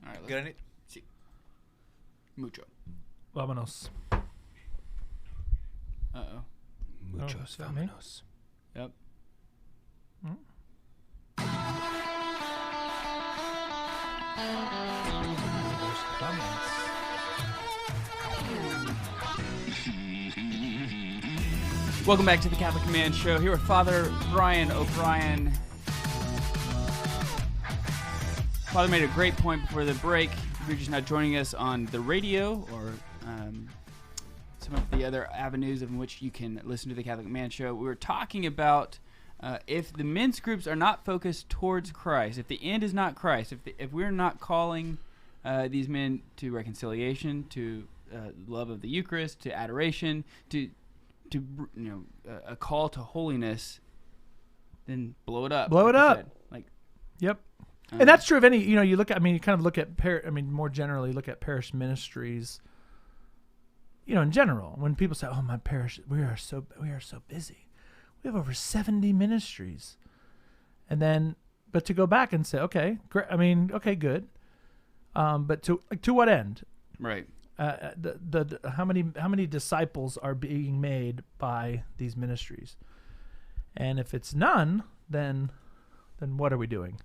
[SPEAKER 1] All right, let's
[SPEAKER 3] Good on it?
[SPEAKER 1] see. Mucho.
[SPEAKER 2] Vámonos.
[SPEAKER 1] Uh-oh.
[SPEAKER 4] Muchos vámonos.
[SPEAKER 1] Yep. Welcome back to the Catholic Man Show. Here with Father Brian O'Brien. Father made a great point before the break. If you're just not joining us on the radio or some of the other avenues in which you can listen to the Catholic Man Show, we were talking about if the men's groups are not focused towards Christ, if the end is not Christ, if we're not calling these men to reconciliation, to love of the Eucharist, to adoration, to a call to holiness, then blow it up.
[SPEAKER 2] Blow it up. Yep.
[SPEAKER 1] Uh-huh.
[SPEAKER 2] And that's true of any, you look at, you kind of look at, more generally look at parish ministries, in general. When people say, oh, my parish, we are so busy. We have over 70 ministries. And then, but to go back and say, okay, great. Okay, good. But to what end?
[SPEAKER 1] Right.
[SPEAKER 2] How many disciples are being made by these ministries? And if it's none, then what are we doing?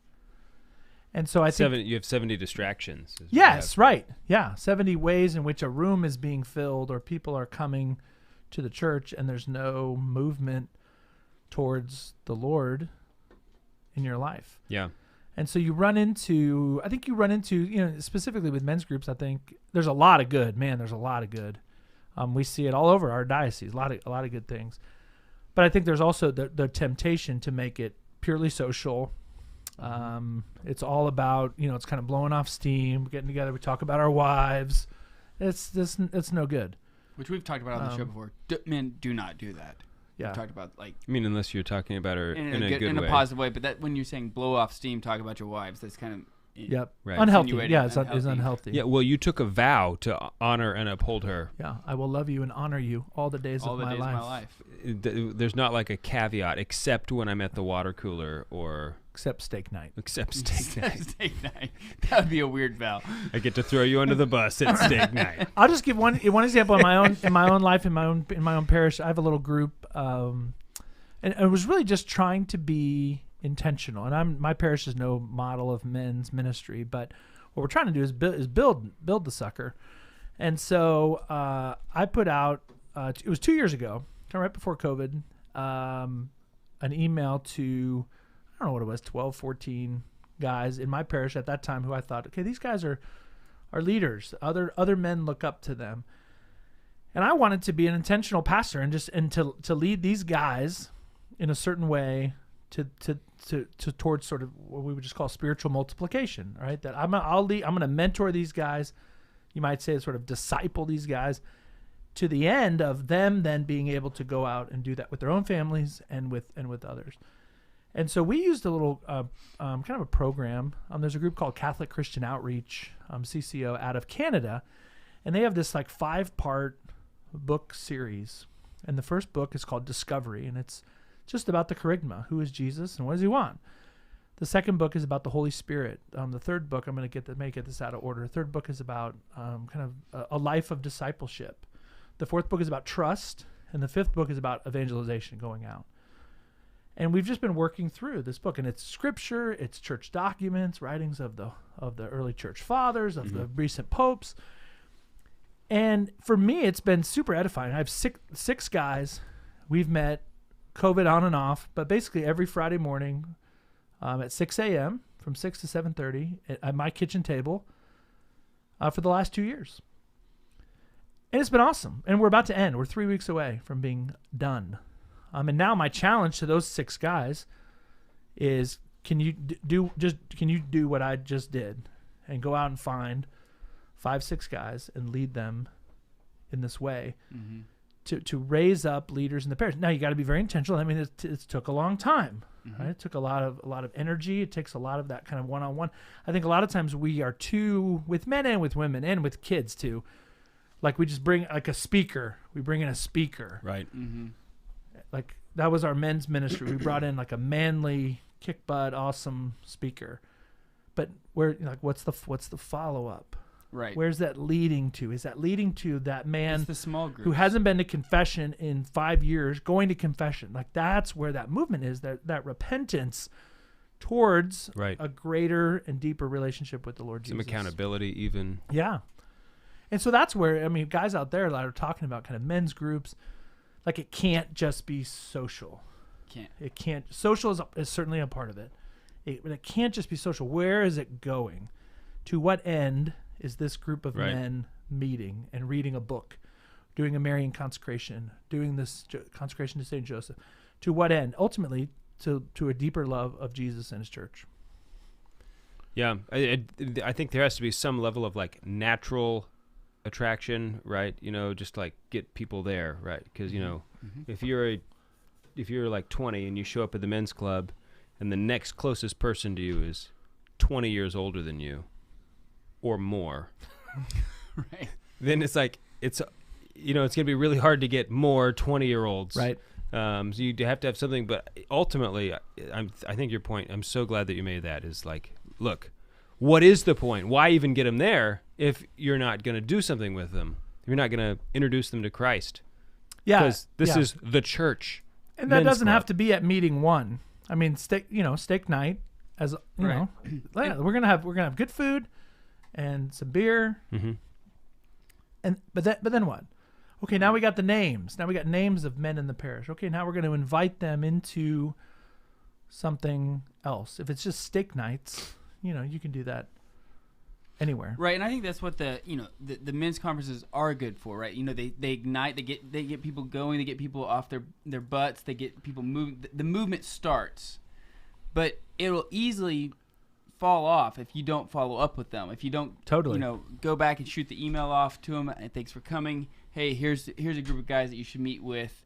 [SPEAKER 2] And so I think
[SPEAKER 4] you have 70 distractions.
[SPEAKER 2] Yes, right. Yeah, 70 ways in which a room is being filled or people are coming to the church and there's no movement towards the Lord in your life.
[SPEAKER 4] Yeah.
[SPEAKER 2] And so you run into, specifically with men's groups, I think there's a lot of good. Man, there's a lot of good. We see it all over our diocese. A lot of good things. But I think there's also the temptation to make it purely social. It's all about, it's kind of blowing off steam, getting together. We talk about our wives. It's no good.
[SPEAKER 1] Which we've talked about on the show before. Men do not do that.
[SPEAKER 2] Yeah.
[SPEAKER 1] We've talked about
[SPEAKER 4] unless you're talking about her in a good way.
[SPEAKER 1] In a positive way. But that when you're saying blow off steam, talk about your wives, that's kind of
[SPEAKER 2] right. Unhealthy. Yeah, it's unhealthy.
[SPEAKER 4] Yeah, well, you took a vow to honor and uphold her.
[SPEAKER 2] Yeah, I will love you and honor you all the days of my life.
[SPEAKER 4] There's not like a caveat, except when I'm at the water cooler or...
[SPEAKER 2] Except steak night.
[SPEAKER 4] Except steak night.
[SPEAKER 1] Steak night. That would be a weird vow.
[SPEAKER 4] I get to throw you under the bus at steak night.
[SPEAKER 2] I'll just give one example in my own life, in my own parish. I have a little group, and it was really just trying to be intentional. And my parish is no model of men's ministry, but what we're trying to do is build the sucker. And so I put out, it was 2 years ago, kind of right before COVID, an email to, I don't know what it was, 12, 14 guys in my parish at that time who I thought, okay, these guys are leaders. Other men look up to them. And I wanted to be an intentional pastor and to lead these guys in a certain way to towards sort of what we would just call spiritual multiplication, right? That I'm going to mentor these guys. You might say sort of disciple these guys to the end of them then being able to go out and do that with their own families and with others. And so we used a little kind of a program. There's a group called Catholic Christian Outreach, CCO, out of Canada, and they have this like 5-part book series. And the first book is called Discovery, and it's just about the Kerygma. Who is Jesus and what does he want? The second book is about the Holy Spirit. The third book, I'm going to get this out of order. The third book is about kind of a life of discipleship. The fourth book is about trust, and the fifth book is about evangelization, going out. And we've just been working through this book, and it's scripture, it's church documents, writings of the early church fathers, of the recent popes. And for me, it's been super edifying. I have six guys. We've met COVID on and off, but basically every Friday morning at 6 a.m. from 6 to 7:30 at my kitchen table for the last 2 years. And it's been awesome. And we're about to end. We're 3 weeks away from being done. And now my challenge to those 6 guys is, can you do what I just did and go out and find 5-6 guys and lead them in this way to raise up leaders in the parish. Now you got to be very intentional. I mean, it took a long time, right? It took a lot of energy. It takes a lot of that kind of one-on-one. I think a lot of times we are too, with men and with women and with kids too, like we just bring like a speaker. We bring in a speaker.
[SPEAKER 4] Right.
[SPEAKER 2] Like that was our men's ministry. We brought in like a manly, kick butt, awesome speaker. But what's the follow up?
[SPEAKER 1] Right.
[SPEAKER 2] Where's that leading to? Is that leading to that man
[SPEAKER 1] it's the small groups.
[SPEAKER 2] Who hasn't been to confession in 5 years going to confession? Like that's where that movement is, that repentance towards a greater and deeper relationship with the Lord Jesus.
[SPEAKER 4] Some accountability even.
[SPEAKER 2] Yeah. And so that's where, I mean, guys out there that are talking about kind of men's groups, like it can't just be social. It can't. Social is certainly a part of it. But it can't just be social. Where is it going? To what end is this group of men meeting and reading a book, doing a Marian consecration, doing this consecration to St. Joseph? To what end? Ultimately, to a deeper love of Jesus and his church.
[SPEAKER 4] Yeah, I think there has to be some level of like natural attraction, right? Just like get people there, right? Because if you're like 20 and you show up at the men's club, and the next closest person to you is 20 years older than you, or more,
[SPEAKER 1] right?
[SPEAKER 4] Then it's like it's going to be really hard to get more 20-year-olds,
[SPEAKER 2] right?
[SPEAKER 4] So you have to have something. But ultimately, I think your point. I'm so glad that you made that. Is like, look, what is the point? Why even get them there if you're not going to do something with them? You're not going to introduce them to Christ.
[SPEAKER 2] Yeah,
[SPEAKER 4] because this is the church,
[SPEAKER 2] and that doesn't have to be at meeting one. I mean, steak night, as you know, we're gonna have good food and some beer, but then what? Okay, now we got the names. Now we got names of men in the parish. Okay, now we're going to invite them into something else. If it's just steak nights, you can do that anywhere.
[SPEAKER 1] Right, and I think that's what the men's conferences are good for, right? They ignite, they get people going, they get people off their butts, they get people moving. The movement starts, but it'll easily fall off if you don't follow up with them. If you don't go back and shoot the email off to them, and thanks for coming. Hey, here's a group of guys that you should meet with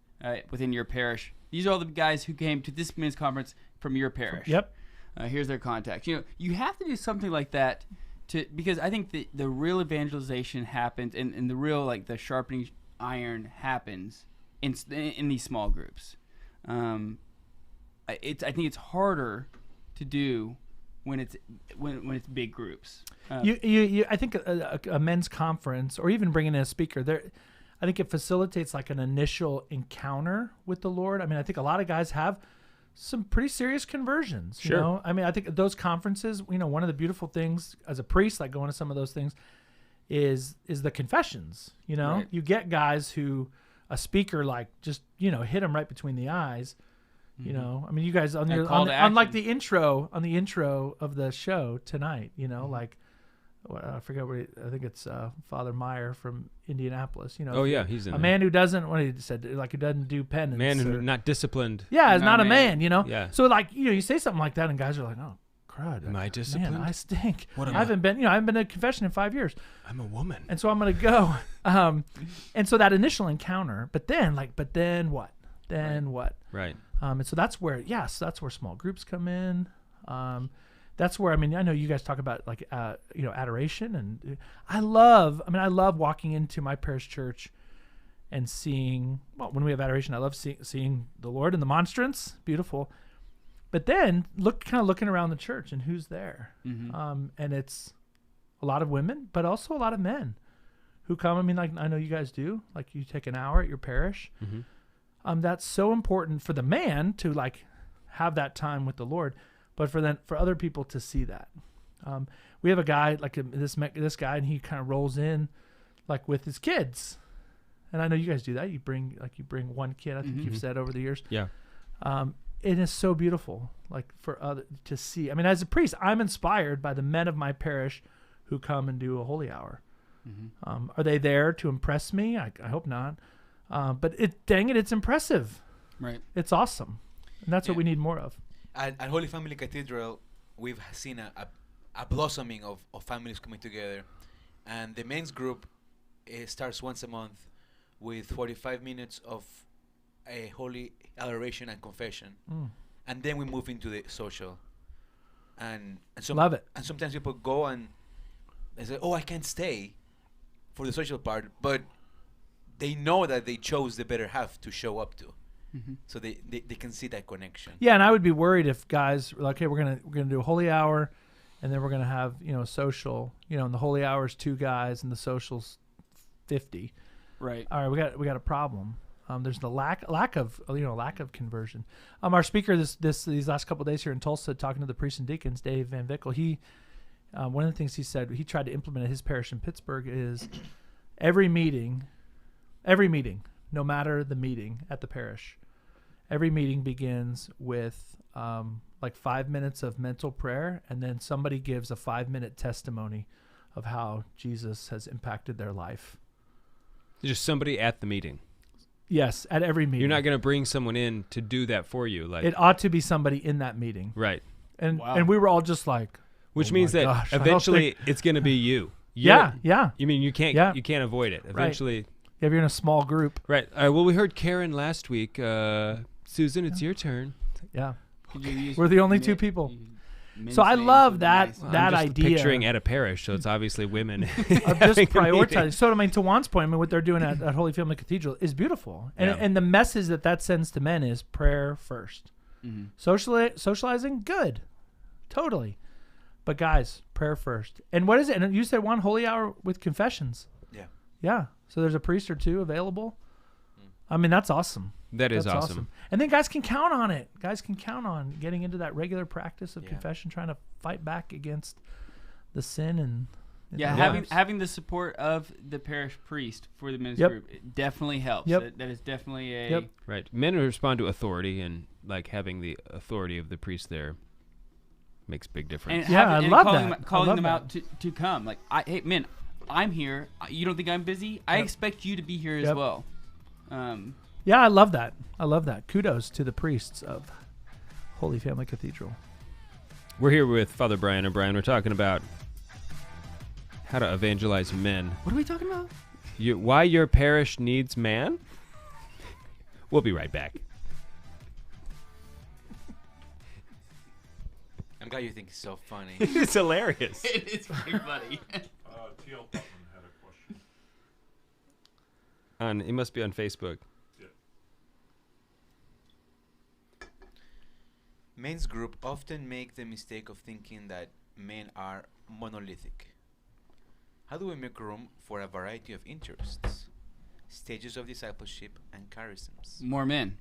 [SPEAKER 1] within your parish. These are all the guys who came to this men's conference from your parish.
[SPEAKER 2] Yep.
[SPEAKER 1] Here's their contacts. You have to do something like that because I think the real evangelization happens and the real the sharpening iron happens in these small groups. I think it's harder to do when it's big groups.
[SPEAKER 2] I think a men's conference or even bringing in a speaker there, I think it facilitates an initial encounter with the Lord. I mean, I think a lot of guys have some pretty serious conversions.
[SPEAKER 4] Sure.
[SPEAKER 2] You know? I mean, I think those conferences, one of the beautiful things as a priest, going to some of those things, is the confessions.
[SPEAKER 1] Right.
[SPEAKER 2] You get guys who a speaker just hit them right between the eyes. I mean, you guys on the intro of the show tonight. I forget what I think it's Father Meyer from Indianapolis.
[SPEAKER 4] Oh yeah, he's in
[SPEAKER 2] a
[SPEAKER 4] there.
[SPEAKER 2] man who doesn't. What he said, who doesn't do penance.
[SPEAKER 4] Man who not disciplined.
[SPEAKER 2] Yeah, is not a man.
[SPEAKER 4] Yeah.
[SPEAKER 2] So you say something like that, and guys are like, oh crud,
[SPEAKER 4] am I disciplined?
[SPEAKER 2] Man, I stink.
[SPEAKER 4] What
[SPEAKER 2] I haven't been to confession in 5 years.
[SPEAKER 4] I'm a woman,
[SPEAKER 2] and so I'm gonna go. And so that initial encounter, but then what? Then what?
[SPEAKER 4] Right.
[SPEAKER 2] And so that's where small groups come in. That's where, I know you guys talk about adoration, and I love walking into my parish church and seeing, when we have adoration, I love seeing the Lord in the monstrance, beautiful. But then looking around the church and who's there.
[SPEAKER 1] Mm-hmm.
[SPEAKER 2] And it's a lot of women, but also a lot of men who come. I mean, I know you guys do, you take an hour at your parish.
[SPEAKER 4] Mm-hmm.
[SPEAKER 2] That's so important for the man to have that time with the Lord, but for other people to see that. We have a guy this guy, and he kind of rolls in with his kids, and I know you guys do that. You bring one kid. I think you've said over the years.
[SPEAKER 4] Yeah.
[SPEAKER 2] It is so beautiful, for other to see. I mean, as a priest, I'm inspired by the men of my parish who come and do a holy hour.
[SPEAKER 1] Mm-hmm.
[SPEAKER 2] Are they there to impress me? I hope not. But it's impressive.
[SPEAKER 1] Right.
[SPEAKER 2] It's awesome. And that's what we need more of.
[SPEAKER 3] At Holy Family Cathedral, we've seen a blossoming of families coming together. And the men's group starts once a month with 45 minutes of a holy adoration and confession. And then we move into the social. And
[SPEAKER 2] love it.
[SPEAKER 3] And sometimes people go and they say, I can't stay for the social part, but they know that they chose the better half to show up to.
[SPEAKER 1] Mm-hmm.
[SPEAKER 3] So they can see that connection.
[SPEAKER 2] Yeah, and I would be worried if guys were like, okay, we're gonna do a holy hour, and then we're gonna have social. And the holy hour is 2 guys, and the social's 50.
[SPEAKER 1] Right.
[SPEAKER 2] All right, we got a problem. There's the lack of conversion. Our speaker these last couple of days here in Tulsa, talking to the priests and deacons, Dave Van Vickel, he one of the things he said he tried to implement at his parish in Pittsburgh is every meeting, no matter the meeting at the parish, every meeting begins with 5 minutes of mental prayer, and then somebody gives a 5-minute testimony of how Jesus has impacted their life.
[SPEAKER 4] Just somebody at the meeting.
[SPEAKER 2] Yes, at every meeting.
[SPEAKER 4] You're not going to bring someone in to do that for you.
[SPEAKER 2] It ought to be somebody in that meeting.
[SPEAKER 4] Right.
[SPEAKER 2] And we were all just
[SPEAKER 4] which means that eventually it's going to be you.
[SPEAKER 2] Yeah.
[SPEAKER 4] You mean you can't avoid it. Eventually.
[SPEAKER 2] Right. If you're in a small group.
[SPEAKER 4] Right. Well, we heard Karen last week. Susan, it's your turn.
[SPEAKER 2] Yeah. We're the only 2 people. So I love that idea.
[SPEAKER 4] Picturing at a parish, so it's obviously women.
[SPEAKER 2] Of just prioritizing. So to Juan's point, what they're doing at Holy Family Cathedral is beautiful, and the message that sends to men is prayer first.
[SPEAKER 1] Mm-hmm.
[SPEAKER 2] Socializing, good, totally, but guys, prayer first. And what is it? And you said one holy hour with confessions. Yeah. So there's a priest or 2 available. I mean, that's awesome.
[SPEAKER 4] That's awesome.
[SPEAKER 2] And then guys can count on it. Guys can count on getting into that regular practice of confession, trying to fight back against the sin and
[SPEAKER 1] having the support of the parish priest for the men's group it definitely helps. That is definitely a
[SPEAKER 4] right. Men respond to authority, and having the authority of the priest there makes a big difference.
[SPEAKER 2] Yeah, I love that.
[SPEAKER 1] Calling them out to come. Like, hey, man, I'm here. You don't think I'm busy? I expect you to be here as well.
[SPEAKER 2] Yeah, I love that. I love that. Kudos to the priests of Holy Family Cathedral.
[SPEAKER 4] We're here with Father Brian O'Brien. We're talking about how to evangelize men.
[SPEAKER 1] What are we talking about?
[SPEAKER 4] Why your parish needs man? We'll be right back.
[SPEAKER 3] I'm glad you think it's so funny.
[SPEAKER 4] It's hilarious.
[SPEAKER 1] It is pretty funny.
[SPEAKER 6] Teal Putman had a question.
[SPEAKER 4] It must be on Facebook.
[SPEAKER 6] Yeah.
[SPEAKER 3] Men's group often make the mistake of thinking that men are monolithic. How do we make room for a variety of interests, stages of discipleship, and charisms?
[SPEAKER 1] More men.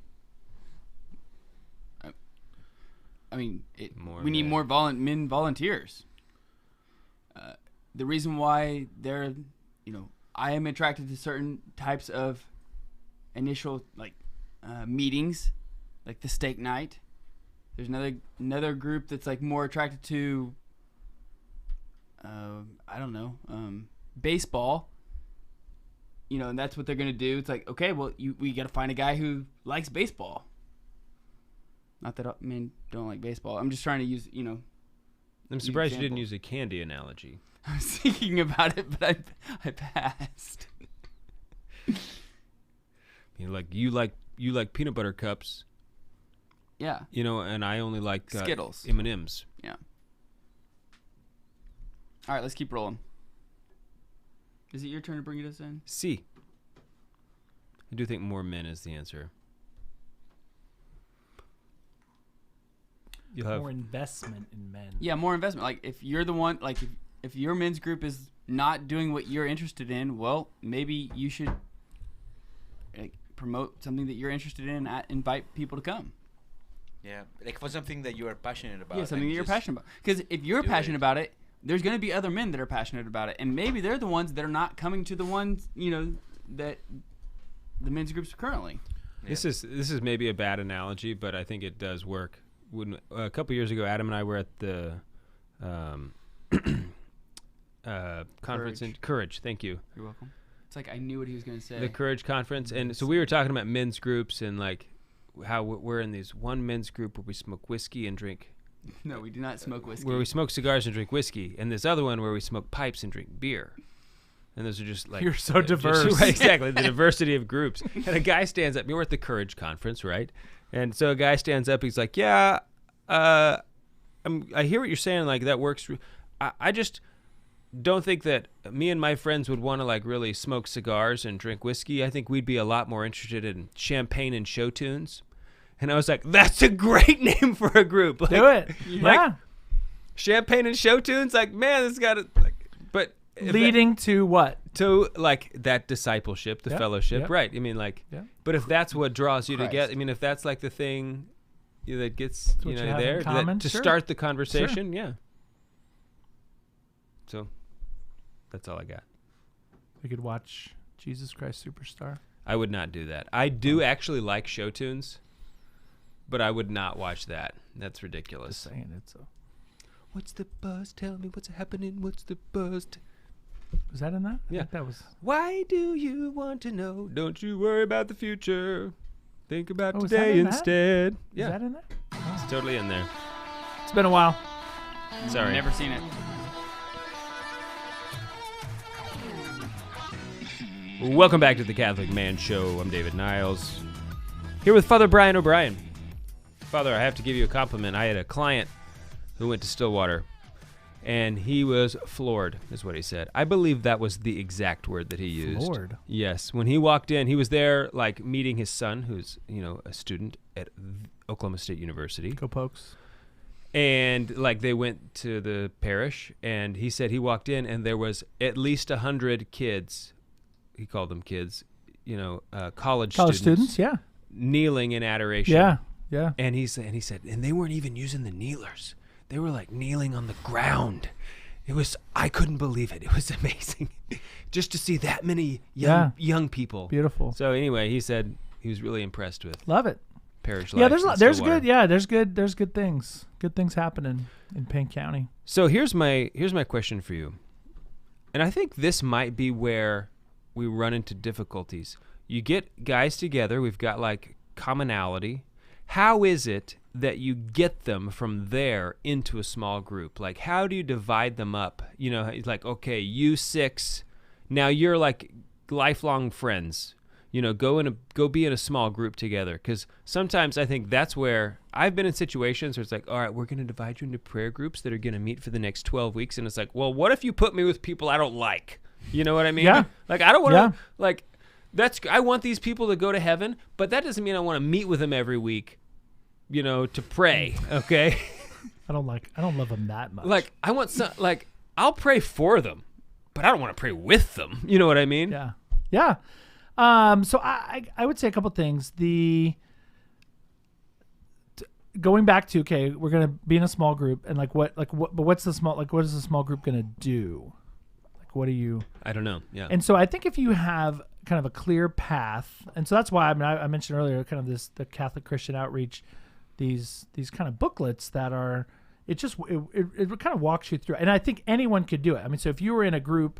[SPEAKER 1] I mean, we need more men volunteers. The reason why I am attracted to certain types of initial meetings, like the steak night. There's another group that's like more attracted to baseball. And that's what they're gonna do. It's like, okay, well, we got to find a guy who likes baseball. Not that men don't like baseball. I'm just trying to use,
[SPEAKER 4] I'm surprised you didn't use a candy analogy.
[SPEAKER 1] I was thinking about it, but I passed.
[SPEAKER 4] You like peanut butter cups.
[SPEAKER 1] Yeah.
[SPEAKER 4] And I only like
[SPEAKER 1] Skittles.
[SPEAKER 4] M&Ms.
[SPEAKER 1] Yeah. All right, let's keep rolling. Is it your turn to bring us in?
[SPEAKER 4] C. I do think more men is the answer. You'll have
[SPEAKER 2] more investment in men.
[SPEAKER 1] Yeah, more investment. Like, if you're the one, if your men's group is not doing what you're interested in, well, maybe you should promote something that you're interested in and invite people to come.
[SPEAKER 3] Yeah, like for something that you are passionate about.
[SPEAKER 1] Yeah, something that you're passionate about. Because if you're passionate about it, there's going to be other men that are passionate about it, and maybe they're the ones that are not coming to the ones that the men's groups are currently.
[SPEAKER 4] Yeah. This is maybe a bad analogy, but I think it does work. When a couple years ago, Adam and I were at the conference in Courage. Thank you.
[SPEAKER 1] You're welcome. It's like I knew what he was going to say.
[SPEAKER 4] The Courage conference, and so we were talking about men's groups and like how we're in these one men's group where we smoke whiskey and drink.
[SPEAKER 1] No, we do not smoke whiskey.
[SPEAKER 4] Where we smoke cigars and drink whiskey, and this other one where we smoke pipes and drink beer. And those are just like...
[SPEAKER 2] You're so diverse.
[SPEAKER 4] Right, exactly, the diversity of groups. And a guy stands up. We're at the Courage conference, right? And so a guy stands up. He's like, yeah, I hear what you're saying. Like, that works. I just don't think that me and my friends would want to, like, really smoke cigars and drink whiskey. I think we'd be a lot more interested in champagne and show tunes. And I was like, that's a great name for a group. Like,
[SPEAKER 2] do it. Yeah.
[SPEAKER 4] Champagne and show tunes. Like, man, it's got to... Like, but...
[SPEAKER 2] Leading to what?
[SPEAKER 4] To like that discipleship, the fellowship, right? I mean, like, but if that's what draws you together, I mean, if that's like the thing that gets there to start the conversation, yeah. So that's all I got.
[SPEAKER 2] We could watch Jesus Christ Superstar.
[SPEAKER 4] I would not do that. I do actually like show tunes, but I would not watch that. That's ridiculous.
[SPEAKER 2] Just saying it's a.
[SPEAKER 4] What's the buzz? Tell me what's happening. What's the buzz?
[SPEAKER 2] Was that in that?
[SPEAKER 4] Yeah.
[SPEAKER 2] I think that was.
[SPEAKER 4] Why do you want to know? Don't you worry about the future. Think about
[SPEAKER 2] is
[SPEAKER 4] today
[SPEAKER 2] that in
[SPEAKER 4] instead.
[SPEAKER 2] That? Is that in there? Oh.
[SPEAKER 4] It's totally in there.
[SPEAKER 2] It's been a while.
[SPEAKER 4] Sorry.
[SPEAKER 1] Never seen it.
[SPEAKER 4] Welcome back to the Catholic Man Show. I'm David Niles. Here with Father Brian O'Brien. Father, I have to give you a compliment. I had a client who went to Stillwater, and he was floored, is what he said. I believe that was the exact word that he used.
[SPEAKER 2] Floored?
[SPEAKER 4] Yes. When he walked in, he was there, like, meeting his son, who's, a student at Oklahoma State University.
[SPEAKER 2] Go Pokes.
[SPEAKER 4] And, like, they went to the parish, and he said he walked in, and there was at least 100 kids. He called them kids, college students.
[SPEAKER 2] Yeah.
[SPEAKER 4] Kneeling in adoration.
[SPEAKER 2] Yeah, yeah.
[SPEAKER 4] And he said, and they weren't even using the kneelers. They were like kneeling on the ground. I couldn't believe it. It was amazing just to see that many young people.
[SPEAKER 2] Beautiful.
[SPEAKER 4] So anyway, he said he was really impressed with.
[SPEAKER 2] Love it.
[SPEAKER 4] parish
[SPEAKER 2] Yeah,
[SPEAKER 4] life.
[SPEAKER 2] there's good things. Good things happening in Payne County.
[SPEAKER 4] So here's my question for you. And I think this might be where we run into difficulties. You get guys together, we've got like commonality. How is it that you get them from there into a small group? Like, how do you divide them up? You know, it's like, okay, you 6, now you're like lifelong friends. You know, go be in a small group together. Because sometimes I think that's where I've been in situations where it's like, all right, we're going to divide you into prayer groups that are going to meet for the next 12 weeks. And it's like, well, what if you put me with people I don't like? You know what I mean?
[SPEAKER 2] Yeah.
[SPEAKER 4] Like, I don't want to, like, I want these people to go to heaven, but that doesn't mean I want to meet with them every week, you know, to pray. Okay.
[SPEAKER 2] I don't love them that much.
[SPEAKER 4] Like, I want I'll pray for them, but I don't want to pray with them. You know what I mean?
[SPEAKER 2] Yeah. Yeah. So I would say a couple things. Going back to, okay, we're going to be in a small group, and what is the small group going to do? Like, what do you?
[SPEAKER 4] I don't know. Yeah.
[SPEAKER 2] And so I think if you have kind of a clear path, and so that's why I mentioned earlier, kind of the Catholic Christian outreach, these kind of booklets that are, it kind of walks you through, and I think anyone could do it. I mean, so if you were in a group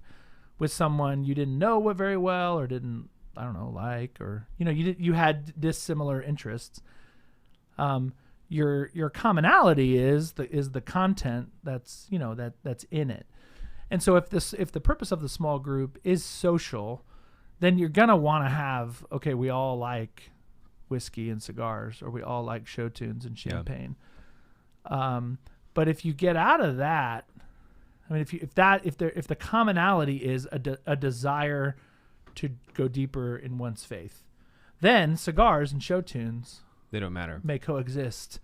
[SPEAKER 2] with someone you didn't know very well, or didn't, I don't know, like, or, you know, you had dissimilar interests, your commonality is the content that's, you know, that's in it. And so if the purpose of the small group is social, then you're gonna want to have, okay, we all like whiskey and cigars, or we all like show tunes and champagne. But if you get out of that, I mean, if the commonality is a desire to go deeper in one's faith, then cigars and show tunes,
[SPEAKER 4] they don't matter,
[SPEAKER 2] may coexist,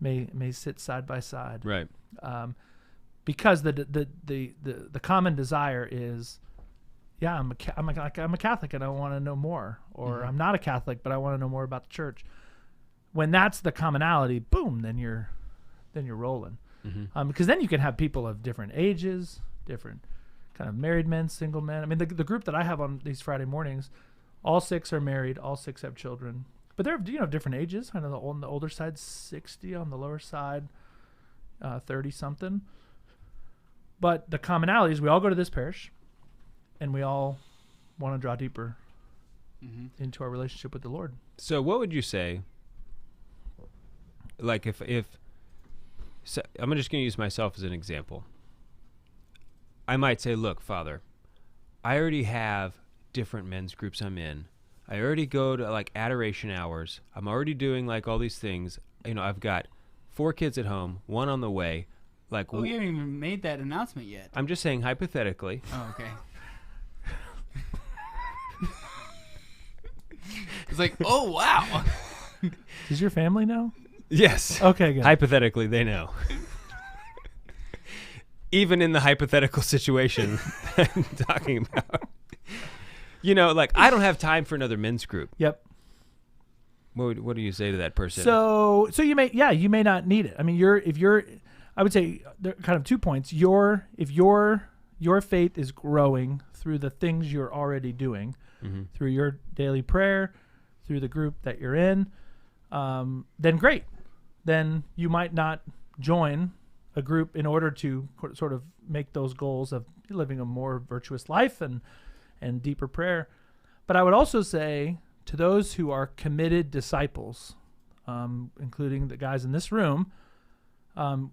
[SPEAKER 2] may sit side by side,
[SPEAKER 4] right?
[SPEAKER 2] Because the common desire is, yeah, I'm a Catholic and I want to know more, or I'm not a Catholic but I want to know more about the church. When that's the commonality, boom, then you're rolling. Because then you can have people of different ages, different kind of married men, single men. I mean, the group that I have on these Friday mornings, all 6 are married, all 6 have children, but they're, you know, different ages. I know on the older side 60, on the lower side 30 something. But the commonality is we all go to this parish, and we all want to draw deeper into our relationship with the Lord.
[SPEAKER 4] So what would you say, like, if so I'm just going to use myself as an example. I might say, look, Father, I already have different men's groups I'm in. I already go to, like, adoration hours. I'm already doing, like, all these things. You know, I've got 4 kids at home, 1 on the way. Like,
[SPEAKER 1] we haven't even made that announcement yet.
[SPEAKER 4] I'm just saying hypothetically.
[SPEAKER 1] Oh, okay. It's like, oh, wow.
[SPEAKER 2] Does your family know?
[SPEAKER 4] Yes.
[SPEAKER 2] Okay, good.
[SPEAKER 4] Hypothetically, they know. Even in the hypothetical situation I'm talking about. You know, like, I don't have time for another men's group.
[SPEAKER 2] Yep.
[SPEAKER 4] What do you say to that person?
[SPEAKER 2] So you may not need it. I mean, I would say there are kind of 2 points. If your faith is growing through the things you're already doing, through your daily prayer, through the group that you're in, then great. Then you might not join a group in order to sort of make those goals of living a more virtuous life and deeper prayer. But I would also say to those who are committed disciples, including the guys in this room,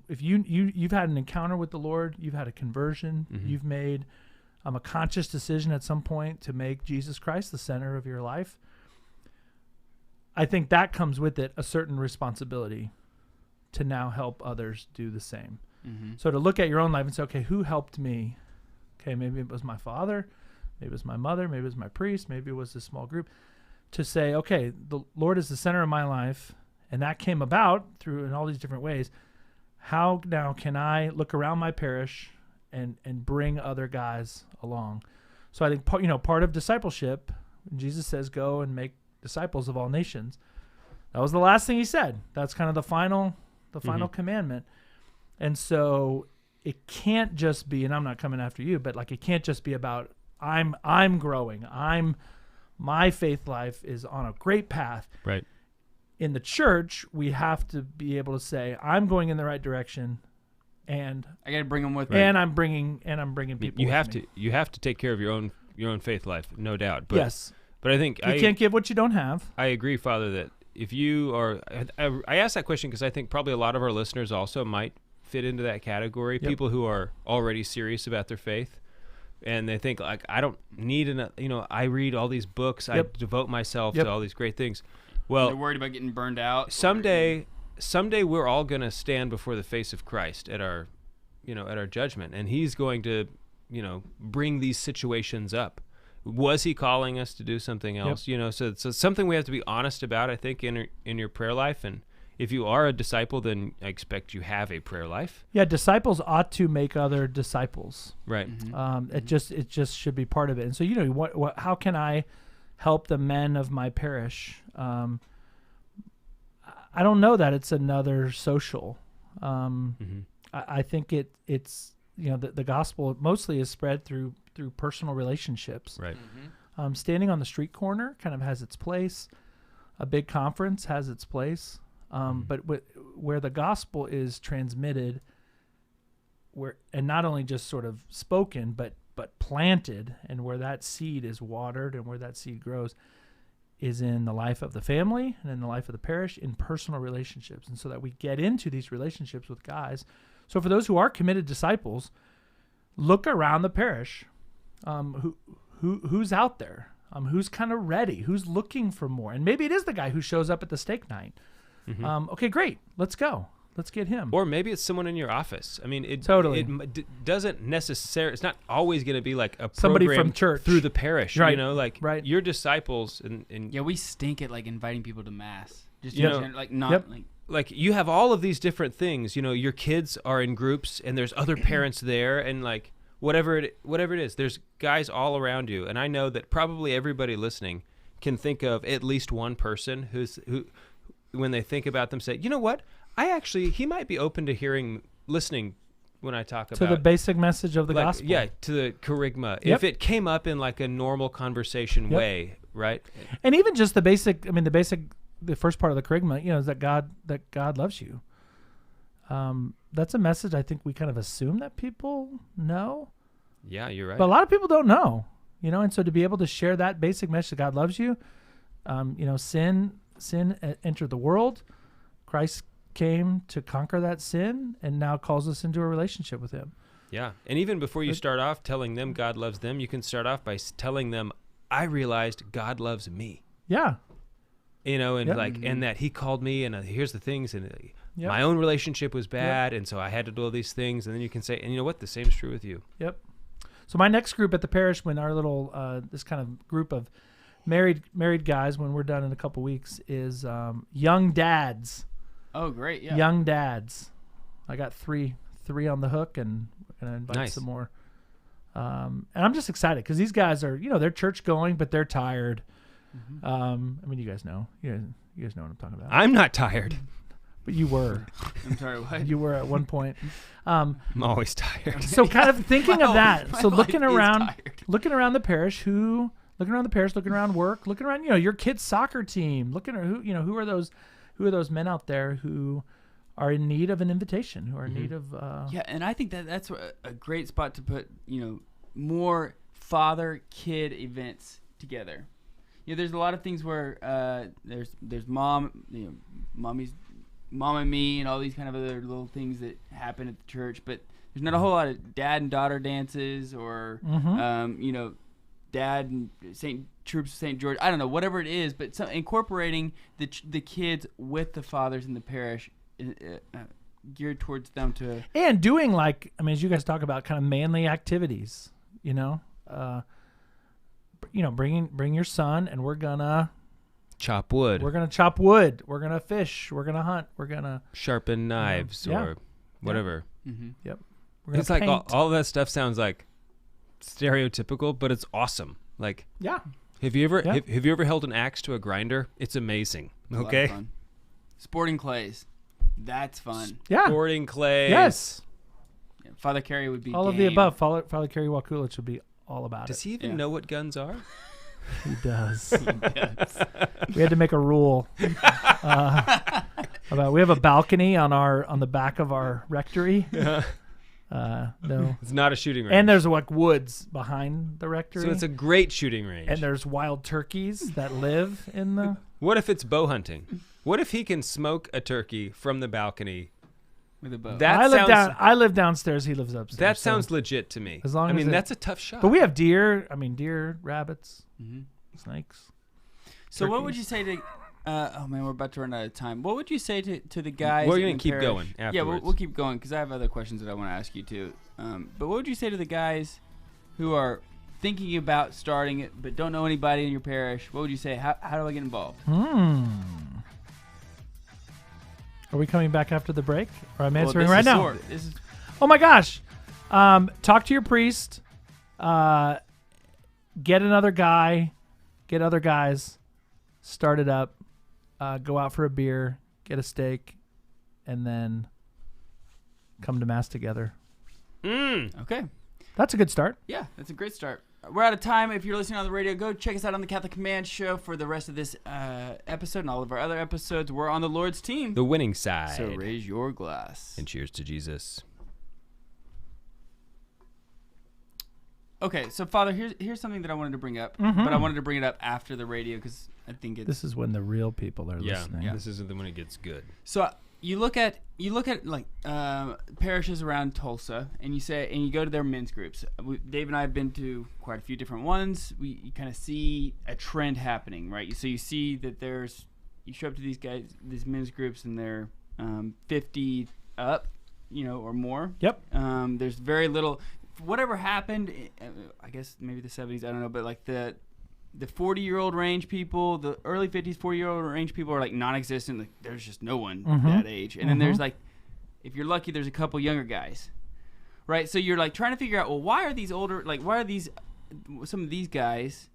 [SPEAKER 2] if you've had an encounter with the Lord, you've had a conversion, you've made a conscious decision at some point to make Jesus Christ the center of your life, I think that comes with it a certain responsibility to now help others do the same. So to look at your own life and say, okay, who helped me? Okay, maybe it was my father, maybe it was my mother, maybe it was my priest, maybe it was a small group. To say, okay, the Lord is the center of my life, and that came about through in all these different ways. How now can I look around my parish and bring other guys along? So I think part of discipleship, Jesus says, go and make disciples of all nations. That was the last thing he said. That's kind of the final commandment. And so it can't just be, and I'm not coming after you, but like it can't just be about I'm growing. My faith life is on a great path.
[SPEAKER 4] Right.
[SPEAKER 2] in the church, we have to be able to say, I'm going in the right direction, and
[SPEAKER 1] I got to bring them with me.
[SPEAKER 2] And I'm bringing people.
[SPEAKER 4] You
[SPEAKER 2] with
[SPEAKER 4] have
[SPEAKER 2] me.
[SPEAKER 4] to. You have to take care of your own faith life, no doubt. But,
[SPEAKER 2] Yes.
[SPEAKER 4] But I think
[SPEAKER 2] you can't give what you don't have.
[SPEAKER 4] I agree, Father, that if you are, I asked that question because I think probably a lot of our listeners also might fit into that category.
[SPEAKER 2] Yep.
[SPEAKER 4] People who are already serious about their faith, and they think like, I don't need I read all these books, I devote myself to all these great things. Well,
[SPEAKER 1] they're worried about getting burned out.
[SPEAKER 4] Someday we're all going to stand before the face of Christ at our judgment, and He's going to, bring these situations up. Was He calling us to do something else? So it's something we have to be honest about, I think, in your prayer life. And if you are a disciple, then I expect you have a prayer life.
[SPEAKER 2] Yeah, disciples ought to make other disciples.
[SPEAKER 4] Right.
[SPEAKER 2] It just should be part of it. And so, what how can I help the men of my parish? I don't know that it's another social. I think it's the gospel mostly is spread through personal relationships.
[SPEAKER 4] Right.
[SPEAKER 2] Standing on the street corner kind of has its place. A big conference has its place. But where the gospel is transmitted, and not only just sort of spoken, but planted, and where that seed is watered and where that seed grows, is in the life of the family and in the life of the parish, in personal relationships. And so that we get into these relationships with guys. So for those who are committed disciples, look around the parish. Who's out there? Who's kind of ready? Who's looking for more? And maybe it is the guy who shows up at the steak night. Okay, great. Let's go. Let's get him.
[SPEAKER 4] Or maybe it's someone in your office. I mean, it doesn't necessarily. It's not always going to be like a
[SPEAKER 2] somebody
[SPEAKER 4] program
[SPEAKER 2] from church
[SPEAKER 4] through the parish.
[SPEAKER 2] Right.
[SPEAKER 4] Right. Your disciples and
[SPEAKER 1] yeah, we stink at like inviting people to mass. Just
[SPEAKER 4] like you have all of these different things. Your kids are in groups, and there's other parents there, and like whatever it is, there's guys all around you. And I know that probably everybody listening can think of at least one person who, when they think about them, say, you know what? He might be open to listening when I talk about
[SPEAKER 2] the basic message of the gospel.
[SPEAKER 4] Yeah, to the kerygma. If it came up in like a normal conversation way, right?
[SPEAKER 2] And even just the first part of the kerygma, is that God loves you. That's a message I think we kind of assume that people know.
[SPEAKER 4] Yeah, you're right.
[SPEAKER 2] But a lot of people don't know, and so to be able to share that basic message that God loves you, sin entered the world. Christ came to conquer that sin and now calls us into a relationship with Him.
[SPEAKER 4] Yeah. And even before you start off telling them God loves them, you can start off by telling them, I realized God loves me.
[SPEAKER 2] Yeah.
[SPEAKER 4] And that He called me, and here's the things, and my own relationship was bad, and so I had to do all these things. And then you can say, and you know what? The same's true with you.
[SPEAKER 2] Yep. So my next group at the parish, when our little this kind of group of married guys, when we're done in a couple weeks, is young dads.
[SPEAKER 1] Oh, great! Yeah,
[SPEAKER 2] young dads. I got three on the hook, and we're gonna invite some more. And I'm just excited because these guys are, they're church going, but they're tired. You guys know. You guys know what I'm talking about.
[SPEAKER 4] I'm not tired,
[SPEAKER 2] but you were.
[SPEAKER 1] I'm sorry. What?
[SPEAKER 2] You were at one point.
[SPEAKER 4] I'm always tired.
[SPEAKER 2] So kind of thinking of that. So looking around the parish, looking around work, looking around, your kid's soccer team, looking at who are those men out there who are in need of an invitation, who are in need of
[SPEAKER 1] and I think that's a great spot to put, more father-kid events together. There's a lot of things where there's mom, mom and me, and all these kind of other little things that happen at the church, but there's not a whole lot of dad and daughter dances or dad and troops of St. George. I don't know, whatever it is, but incorporating the kids with the fathers in the parish, geared towards them to,
[SPEAKER 2] and doing as you guys talk about, kind of manly activities. Bring your son, and we're gonna
[SPEAKER 4] chop wood.
[SPEAKER 2] We're gonna chop wood. We're gonna fish. We're gonna hunt. We're gonna
[SPEAKER 4] sharpen knives or whatever.
[SPEAKER 2] Yeah. Mm-hmm. Yep.
[SPEAKER 4] It's like all that stuff sounds like stereotypical, but it's awesome. Like,
[SPEAKER 2] yeah.
[SPEAKER 4] Have you ever held an axe to a grinder? It's amazing. Okay.
[SPEAKER 1] A lot of fun. Sporting clays. That's fun.
[SPEAKER 2] Yeah.
[SPEAKER 4] Sporting clays.
[SPEAKER 2] Yes.
[SPEAKER 1] Yeah, Father Carey would be
[SPEAKER 2] all of the above. Father Carey Wakulich would be all about it.
[SPEAKER 4] Does he even know what guns are?
[SPEAKER 2] He does. We had to make a rule About we have a balcony on the back of our rectory. No,
[SPEAKER 4] it's not a shooting range.
[SPEAKER 2] And there's like woods behind the rectory.
[SPEAKER 4] So it's a great shooting range.
[SPEAKER 2] And there's wild turkeys that live in the.
[SPEAKER 4] What if it's bow hunting? What if he can smoke a turkey from the balcony
[SPEAKER 1] with a bow?
[SPEAKER 2] I live downstairs. He lives upstairs.
[SPEAKER 4] That sounds legit to me.
[SPEAKER 2] As long as
[SPEAKER 4] that's a tough shot.
[SPEAKER 2] But we have deer. I mean, deer, rabbits, snakes.
[SPEAKER 1] So
[SPEAKER 2] turkeys.
[SPEAKER 1] what would you say to? Oh man, we're about to run out of time. What would you say to the guys?
[SPEAKER 4] We're gonna
[SPEAKER 1] in
[SPEAKER 4] keep
[SPEAKER 1] Parish?
[SPEAKER 4] going afterwards.
[SPEAKER 1] Yeah, we'll keep going because I have other questions that I want to ask you too. But what would you say to the guys who are thinking about starting it but don't know anybody in your parish? What would you say? How do I get involved?
[SPEAKER 2] Are we coming back after the break? Or I'm answering right now. Oh my gosh! Talk to your priest. Get another guy. Get other guys. Start it up. Go out for a beer, get a steak, and then come to Mass together.
[SPEAKER 1] Okay.
[SPEAKER 2] That's a good start.
[SPEAKER 1] Yeah, that's a great start. We're out of time. If you're listening on the radio, go check us out on the Catholic Command Show for the rest of this episode and all of our other episodes. We're on the Lord's team.
[SPEAKER 4] The winning side.
[SPEAKER 1] So raise your glass.
[SPEAKER 4] And cheers to Jesus.
[SPEAKER 1] Okay, so Father, here's something that I wanted to bring up, but I wanted to bring it up after the radio because I think
[SPEAKER 2] this is when the real people are listening.
[SPEAKER 4] Yeah, this is when it gets good.
[SPEAKER 1] So you look at like parishes around Tulsa, and you go to their men's groups. Dave and I have been to quite a few different ones. You kind of see a trend happening, right? So you see that you show up to these men's groups, and they're 50 up, or more.
[SPEAKER 2] Yep.
[SPEAKER 1] There's very little. Whatever happened, I guess maybe the 70s, I don't know, but like the 40-year-old range people, the early 50s, 40-year-old range people are like non-existent. Like, there's just no one that age. And then there's like, if you're lucky, there's a couple younger guys, right? So you're like trying to figure out, well, why are some of these guys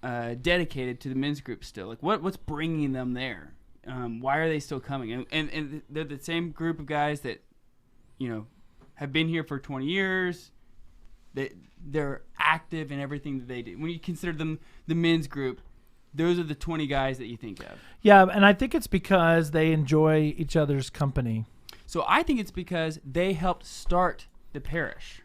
[SPEAKER 1] dedicated to the men's group still? Like what's bringing them there? Why are they still coming? And they're the same group of guys that, have been here for 20 years. They're active in everything that they do. When you consider them the men's group, those are the 20 guys that you think of.
[SPEAKER 2] Yeah, and I think it's because they enjoy each other's company.
[SPEAKER 1] So I think it's because they helped start the parish.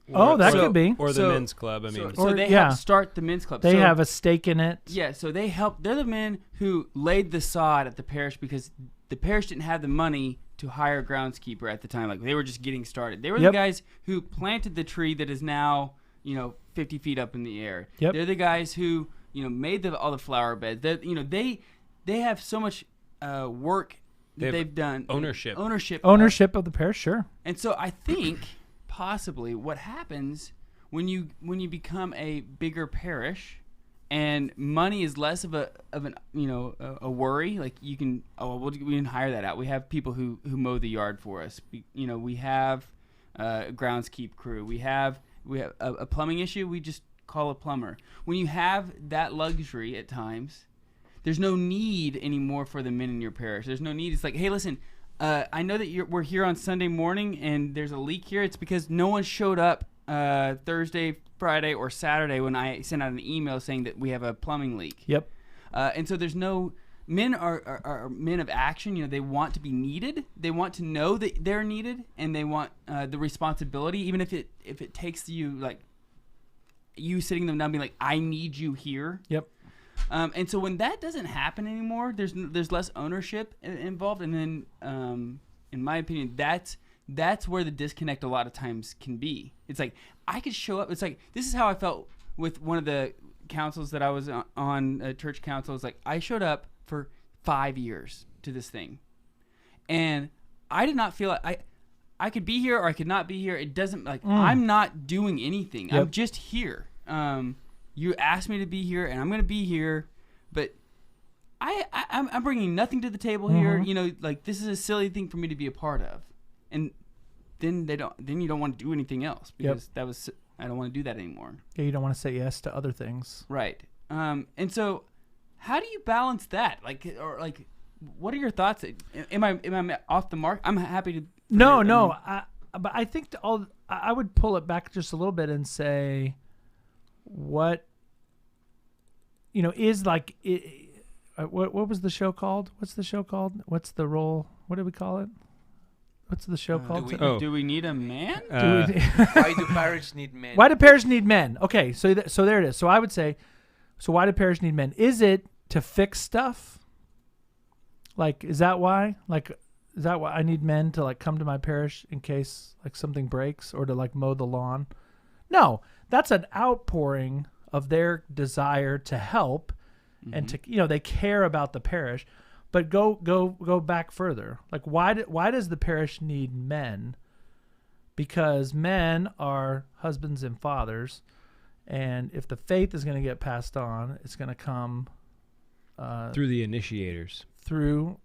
[SPEAKER 2] That could be.
[SPEAKER 4] Or the men's club,
[SPEAKER 1] So they helped start the men's club.
[SPEAKER 2] They have a stake in it.
[SPEAKER 1] Yeah, so they're the men who laid the sod at the parish because the parish didn't have the money to hire a groundskeeper at the time. Like, they were just getting started. They were the guys who planted the tree that is now, 50 feet up in the air.
[SPEAKER 2] Yep.
[SPEAKER 1] They're the guys who, made all the flower beds. They have so much work that they've done.
[SPEAKER 4] Ownership
[SPEAKER 2] of the parish, sure.
[SPEAKER 1] And so I think possibly what happens when you become a bigger parish and money is less of a worry. Like, you can we can hire that out. We have people who mow the yard for us. We have a groundskeep crew. We have a plumbing issue. We just call a plumber. When you have that luxury at times, there's no need anymore for the men in your parish. There's no need. It's like, hey, listen, I know that we're here on Sunday morning and there's a leak here. It's because no one showed up Thursday, Friday, or Saturday when I sent out an email saying that we have a plumbing leak.
[SPEAKER 2] Yep.
[SPEAKER 1] And so there's no men are men of action. They want to be needed. They want to know that they're needed, and they want the responsibility, even if it takes you, like, you sitting them down being like, I need you here.
[SPEAKER 2] Yep.
[SPEAKER 1] And so when that doesn't happen anymore, there's less ownership involved, and then in my opinion, that's where the disconnect a lot of times can be. It's like, I could show up. It's like, this is how I felt with one of the councils that I was on, church council. It's like, I showed up for 5 years to this thing, and I did not feel like I could be here or I could not be here. It doesn't, like, I'm not doing anything.
[SPEAKER 2] Yep.
[SPEAKER 1] I'm just here. You asked me to be here, and I'm going to be here, but I'm bringing nothing to the table here. Like, this is a silly thing for me to be a part of. And then you don't want to do anything else because I don't want to do that anymore. Yeah,
[SPEAKER 2] you don't want to say yes to other things.
[SPEAKER 1] Right. And so how do you balance that? Like, what are your thoughts? Am I off the mark? I'm happy to.
[SPEAKER 2] No. But I think I would pull it back just a little bit and say, what, is like, what was the show called? What's the show called? What's the role? What did we call it? What's the show called?
[SPEAKER 1] Do we need a man?
[SPEAKER 3] Why do parish need men?
[SPEAKER 2] Why do parish need men? Okay, so there it is. So I would say, so why do parish need men? Is it to fix stuff? Like, is that why? Like, is that why I need men to like come to my parish in case like something breaks or to like mow the lawn? No, that's an outpouring of their desire to help and to, they care about the parish. But go back further. Like, why does the parish need men? Because men are husbands and fathers, and if the faith is going to get passed on, it's going to come
[SPEAKER 4] through the initiators.
[SPEAKER 2] Through,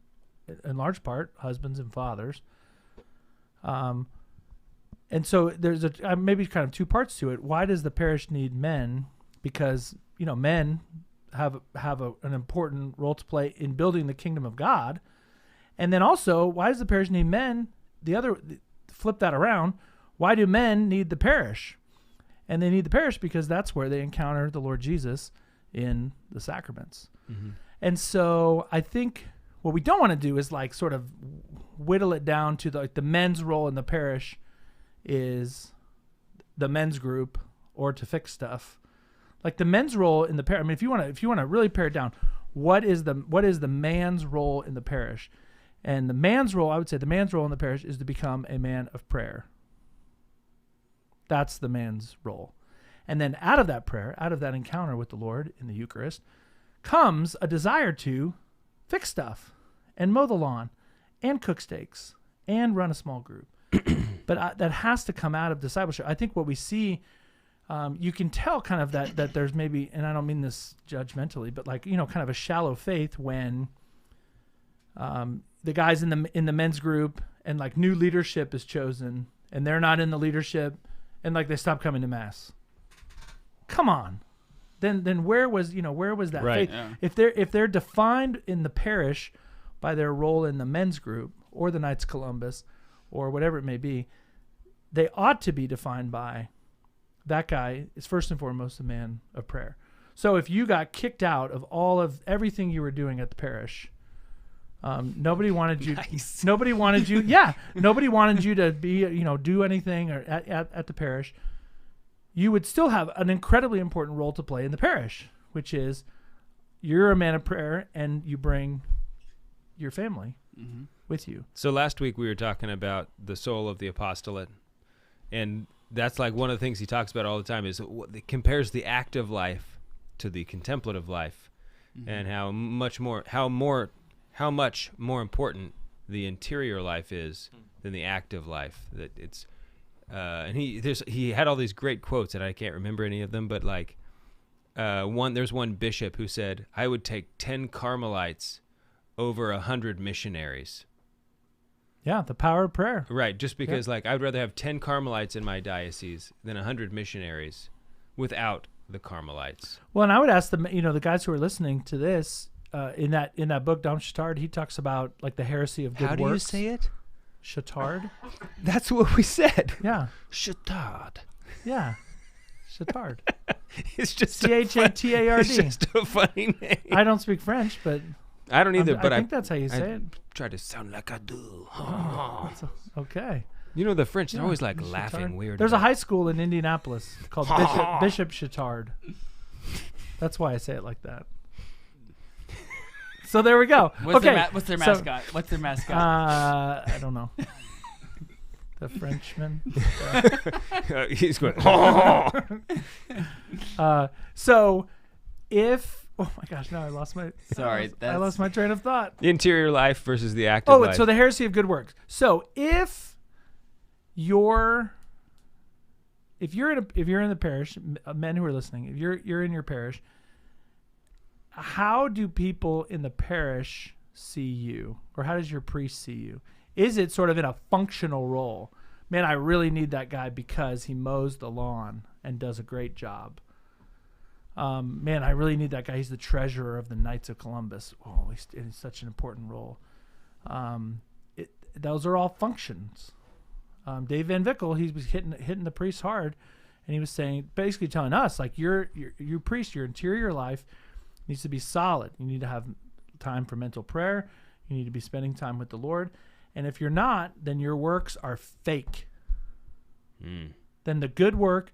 [SPEAKER 2] in large part, husbands and fathers. And so there's maybe kind of two parts to it. Why does the parish need men? Because men have an important role to play in building the kingdom of God. And then also, why does the parish need men? Flip that around. Why do men need the parish? And they need the parish because that's where they encounter the Lord Jesus in the sacraments. Mm-hmm. And so I think what we don't want to do is like sort of whittle it down to the men's role in the parish is the men's group or to fix stuff. Like the men's role in the parish. I mean, if you want to really pare it down, what is the man's role in the parish? And the man's role, I would say, the man's role in the parish is to become a man of prayer. That's the man's role. And then out of that prayer, out of that encounter with the Lord in the Eucharist, comes a desire to fix stuff and mow the lawn and cook steaks and run a small group. But that has to come out of discipleship. I think what we see. You can tell kind of that there's maybe, and I don't mean this judgmentally, but like, kind of a shallow faith when the guys in the men's group and like new leadership is chosen and they're not in the leadership and like they stop coming to mass. Come on. Then where was that
[SPEAKER 4] right,
[SPEAKER 2] faith?
[SPEAKER 1] Yeah.
[SPEAKER 2] If they're defined in the parish by their role in the men's group or the Knights of Columbus or whatever it may be, they ought to be defined by that guy is first and foremost a man of prayer. So if you got kicked out of everything you were doing at the parish, nobody wanted you.
[SPEAKER 4] Nice.
[SPEAKER 2] Nobody wanted you. Yeah, nobody wanted you to be, do anything or at the parish. You would still have an incredibly important role to play in the parish, which is you're a man of prayer and you bring your family with you.
[SPEAKER 4] So last week we were talking about the soul of the apostolate, and that's like one of the things he talks about all the time is it compares the active life to the contemplative life, and how much more important the interior life is than the active life. That it's, and he had all these great quotes, and I can't remember any of them, but like there's one bishop who said, "I would take 10 Carmelites over 100 missionaries."
[SPEAKER 2] Yeah, the power of prayer.
[SPEAKER 4] Right, just because like I'd rather have 10 Carmelites in my diocese than 100 missionaries without the Carmelites.
[SPEAKER 2] Well, and I would ask them, the guys who are listening to this, in that book, Dom Chautard, he talks about like the heresy of good works.
[SPEAKER 4] How do you say it?
[SPEAKER 2] Chautard.
[SPEAKER 4] That's what we said.
[SPEAKER 2] Yeah.
[SPEAKER 4] Chautard.
[SPEAKER 2] Yeah. Chautard.
[SPEAKER 4] It's just
[SPEAKER 2] Chatard.
[SPEAKER 4] It's just a funny name.
[SPEAKER 2] I don't speak French, but
[SPEAKER 4] I don't either. But
[SPEAKER 2] I think that's how you say it.
[SPEAKER 4] Try to sound like I do.
[SPEAKER 2] Okay.
[SPEAKER 4] The French, they're always like laughing
[SPEAKER 2] Chautard.
[SPEAKER 4] weird.
[SPEAKER 2] There's a high school in Indianapolis called Bishop Chautard. That's why I say it like that. So there we go.
[SPEAKER 1] What's their mascot? What's their mascot?
[SPEAKER 2] I don't know. The Frenchman.
[SPEAKER 4] He's going.
[SPEAKER 2] So if. Oh my gosh! Now I lost my.
[SPEAKER 1] Sorry,
[SPEAKER 2] I lost my train of thought.
[SPEAKER 4] The interior life versus the active life.
[SPEAKER 2] So the heresy of good works. So if you're in the parish, men who are listening, if you're in your parish, how do people in the parish see you, or how does your priest see you? Is it sort of in a functional role? Man, I really need that guy because he mows the lawn and does a great job. Man, I really need that guy. He's the treasurer of the Knights of Columbus. Oh, he's in such an important role. Those are all functions. Dave Van Vickle, he was hitting the priest hard, and he was basically telling us, like, your priest, your interior life needs to be solid. You need to have time for mental prayer. You need to be spending time with the Lord. And if you're not, then your works are fake. Then the good work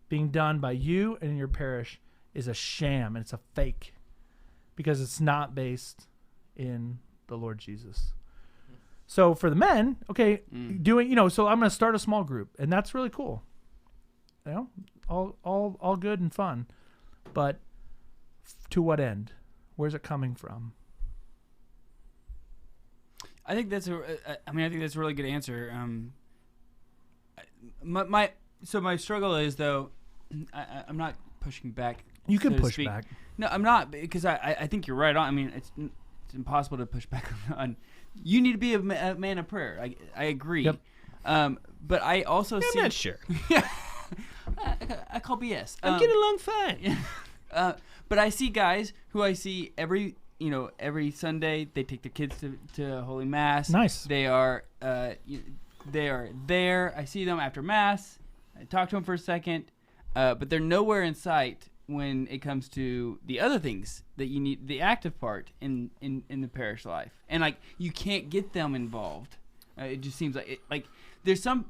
[SPEAKER 2] being done by you and your parish is a sham, and it's a fake because it's not based in the Lord Jesus. So for the men, okay, doing, so I'm going to start a small group, and that's really cool. All good and fun. But to what end? Where's it coming from?
[SPEAKER 1] I think that's a really good answer. My struggle is, though, I'm not pushing back.
[SPEAKER 2] You can push back.
[SPEAKER 1] No, I'm not, because I think you're right on. I mean, it's impossible to push back on. You need to be a man of prayer. I agree.
[SPEAKER 2] Yep.
[SPEAKER 1] But I also see.
[SPEAKER 4] I'm not sure.
[SPEAKER 1] I call BS.
[SPEAKER 4] I'm getting along fine.
[SPEAKER 1] But I see guys who I see every Sunday. They take their kids to Holy Mass.
[SPEAKER 2] Nice.
[SPEAKER 1] They are there. I see them after Mass. I talk to them for a second, but they're nowhere in sight when it comes to the other things that you need, the active part in the parish life. And you can't get them involved. It just seems like there's some.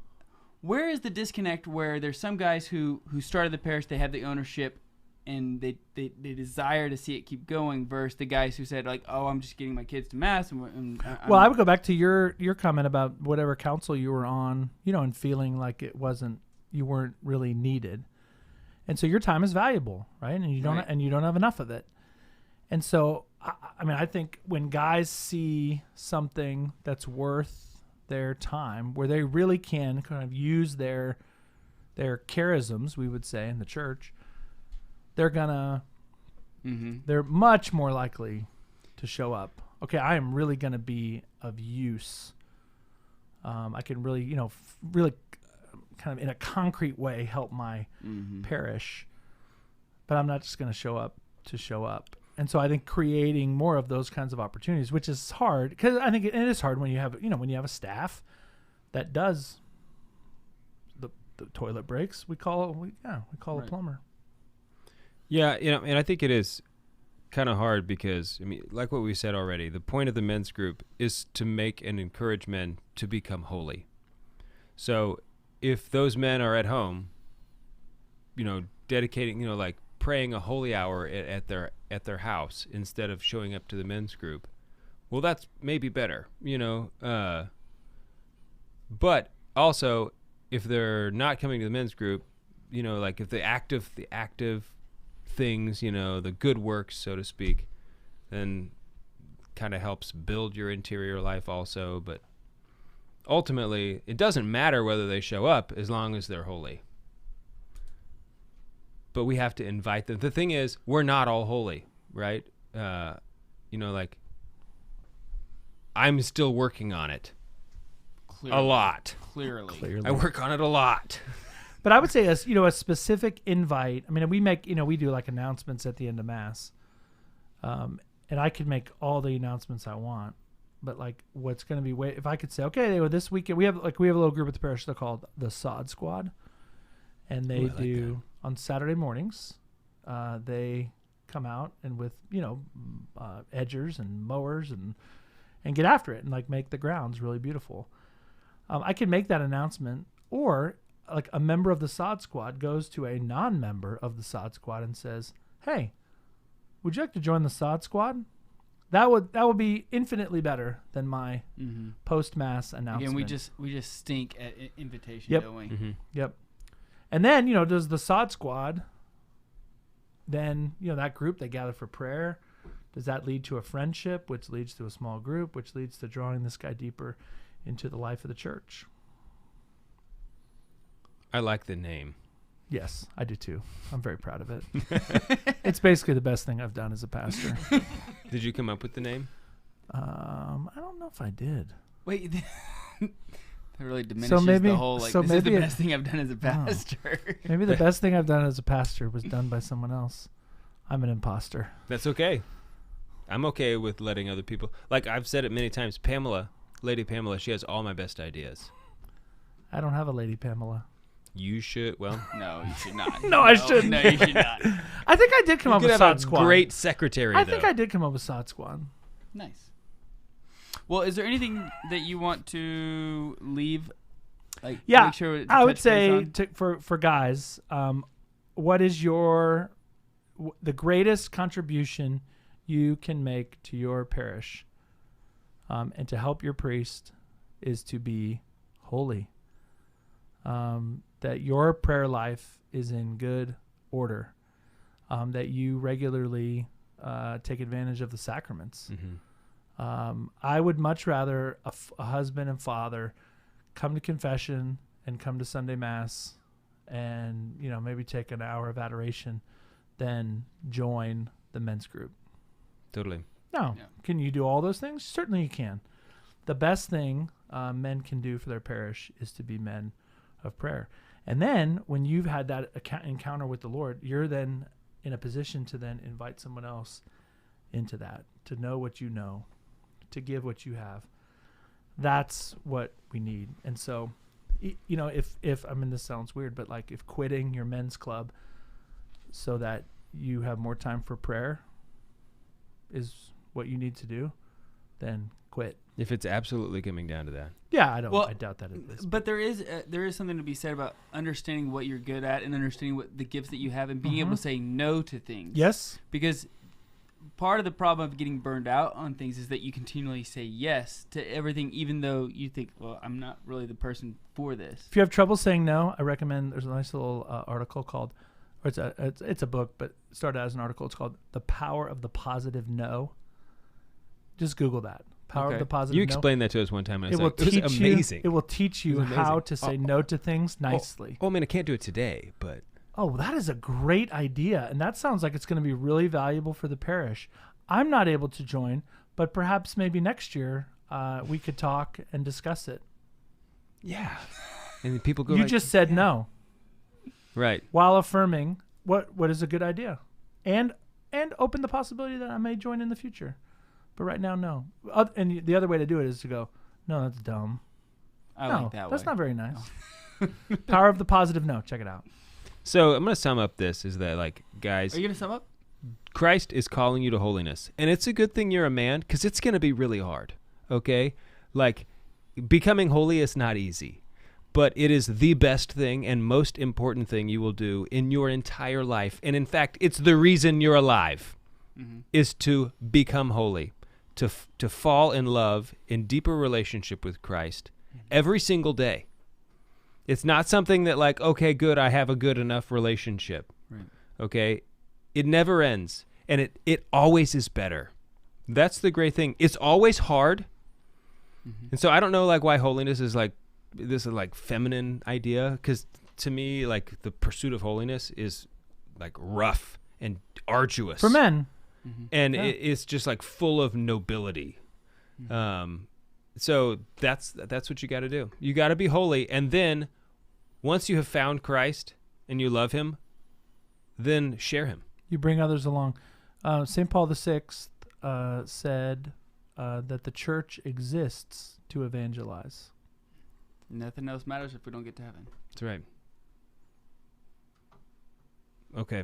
[SPEAKER 1] Where is the disconnect where there's some guys who started the parish, they have the ownership, and they desire to see it keep going, versus the guys who said I'm just getting my kids to Mass.
[SPEAKER 2] Well, I would go back to your comment about whatever council you were on, and feeling like you weren't really needed. And so your time is valuable, right? And you don't have enough of it. And so, I think when guys see something that's worth their time, where they really can kind of use their charisms, we would say, in the church, they're much more likely to show up. Okay, I am really gonna be of use. I can really, really kind of in a concrete way help my parish, but I'm not just gonna show up to show up. And so I think creating more of those kinds of opportunities, which is hard, because I think it is hard when you have a staff that does the toilet breaks. We call a plumber.
[SPEAKER 4] Yeah, and I think it is kind of hard because, like what we said already, the point of the men's group is to make and encourage men to become holy. So if those men are at home, dedicating, praying a holy hour at their house instead of showing up to the men's group, well, that's maybe better, but also if they're not coming to the men's group, if the active things, the good works, so to speak, then kind of helps build your interior life also. But ultimately, it doesn't matter whether they show up as long as they're holy. But we have to invite them. The thing is, we're not all holy, right? I'm still working on it.
[SPEAKER 1] Clearly.
[SPEAKER 4] A lot.
[SPEAKER 1] Clearly.
[SPEAKER 4] I work on it a lot.
[SPEAKER 2] But I would say, as a specific invite. We make, we do announcements at the end of Mass, and I can make all the announcements I want. But what's going to be if I could say, okay, this weekend we have a little group at the parish. They're called the Sod Squad, and they do on Saturday mornings. They come out and with edgers and mowers and get after it and make the grounds really beautiful. I can make that announcement, or a member of the Sod Squad goes to a non-member of the Sod Squad and says, "Hey, would you like to join the Sod Squad?" That would be infinitely better than my post-Mass announcement.
[SPEAKER 1] Again, we just stink at invitation,
[SPEAKER 2] Yep.
[SPEAKER 1] don't we?
[SPEAKER 4] Mm-hmm.
[SPEAKER 2] Yep. And then, does the Sod Squad, then, that group, they gather for prayer. Does that lead to a friendship, which leads to a small group, which leads to drawing this guy deeper into the life of the church?
[SPEAKER 4] I like the name.
[SPEAKER 2] Yes, I do too. I'm very proud of it. It's basically the best thing I've done as a pastor.
[SPEAKER 4] Did you come up with the name?
[SPEAKER 2] I don't know if I did.
[SPEAKER 1] Wait, that really diminishes
[SPEAKER 2] maybe,
[SPEAKER 1] the whole, this is the best thing I've done as a pastor.
[SPEAKER 2] Maybe the best thing I've done as a pastor was done by someone else. I'm an imposter.
[SPEAKER 4] That's okay. I'm okay with letting other people, I've said it many times, Lady Pamela, she has all my best ideas.
[SPEAKER 2] I don't have a Lady Pamela.
[SPEAKER 4] You should, well.
[SPEAKER 1] No, you should not.
[SPEAKER 2] No, I shouldn't.
[SPEAKER 1] No, you should not.
[SPEAKER 2] I think I did come up with Sod Squad.
[SPEAKER 4] Great secretary,
[SPEAKER 2] I think I did come up with Sod Squad.
[SPEAKER 1] Nice. Well, is there anything that you want to leave? Like,
[SPEAKER 2] Yeah,
[SPEAKER 1] make sure
[SPEAKER 2] I would
[SPEAKER 1] touch base
[SPEAKER 2] say
[SPEAKER 1] on?
[SPEAKER 2] for guys, what is the greatest contribution you can make to your parish and to help your priest is to be holy. That your prayer life is in good order. That you regularly take advantage of the sacraments. I would much rather a husband and father come to confession and come to Sunday Mass and, maybe take an hour of adoration than join the men's group.
[SPEAKER 4] Totally.
[SPEAKER 2] No. Yeah. Can you do all those things? Certainly you can. The best thing men can do for their parish is to be men of prayer. And then when you've had that encounter with the Lord, you're then in a position to then invite someone else into that, to know what you know, to give what you have. That's what we need. And so, if this sounds weird, but like if quitting your men's club so that you have more time for prayer is what you need to do, then quit.
[SPEAKER 4] If it's absolutely coming down to that.
[SPEAKER 2] Yeah, I doubt that it is.
[SPEAKER 1] But there is something to be said about understanding what you're good at and understanding what the gifts that you have and being able to say no to things.
[SPEAKER 2] Yes.
[SPEAKER 1] Because part of the problem of getting burned out on things is that you continually say yes to everything, even though you think, well, I'm not really the person for this.
[SPEAKER 2] If you have trouble saying no, I recommend there's a nice little article called, or it's a book, but it started as an article. It's called The Power of the Positive No. Just Google that. Power of the Positive No.
[SPEAKER 4] You explained that to us one time, and
[SPEAKER 2] it was amazing. It will teach you how to say no to things nicely.
[SPEAKER 4] Oh, man, I can't do it today, but...
[SPEAKER 2] Oh, that is a great idea. And that sounds like it's going to be really valuable for the parish. I'm not able to join, but perhaps maybe next year we could talk and discuss it.
[SPEAKER 4] Yeah. And people go
[SPEAKER 2] You just said no.
[SPEAKER 4] Right.
[SPEAKER 2] While affirming what is a good idea. And open the possibility that I may join in the future. But right now, no. And the other way to do it is to go, no, that's dumb.
[SPEAKER 1] I like that way.
[SPEAKER 2] That's not very nice. No. Power of the Positive No. Check it out.
[SPEAKER 4] So I'm going to sum up this, is that, like, guys...
[SPEAKER 1] Are you going to sum up?
[SPEAKER 4] Christ is calling you to holiness. And it's a good thing you're a man, because it's going to be really hard, okay? Like, becoming holy is not easy. But it is the best thing and most important thing you will do in your entire life. And, in fact, it's the reason you're alive, is to become holy, to fall in love, in deeper relationship with Christ every single day. It's not something that like, okay, good, I have a good enough relationship.
[SPEAKER 1] Right.
[SPEAKER 4] Okay? It never ends. And it always is better. That's the great thing. It's always hard. And so I don't know like why holiness is like, this is like feminine idea. Because to me, like the pursuit of holiness is like rough and arduous.
[SPEAKER 2] For men.
[SPEAKER 4] And it's just like full of nobility. So that's what you got to do. You got to be holy. And then once you have found Christ and you love him, then share him.
[SPEAKER 2] You bring others along. St. Paul VI said that the church exists to evangelize.
[SPEAKER 1] Nothing else matters if we don't get to heaven.
[SPEAKER 4] That's right. Okay.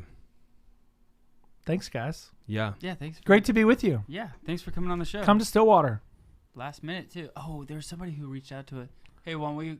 [SPEAKER 2] Thanks, guys.
[SPEAKER 4] Yeah.
[SPEAKER 1] Yeah, thanks.
[SPEAKER 2] Great to be with you.
[SPEAKER 1] Yeah, thanks for coming on the show.
[SPEAKER 2] Come to Stillwater.
[SPEAKER 1] Last minute, too. Oh, there's somebody who reached out to it. Hey, Juan, will you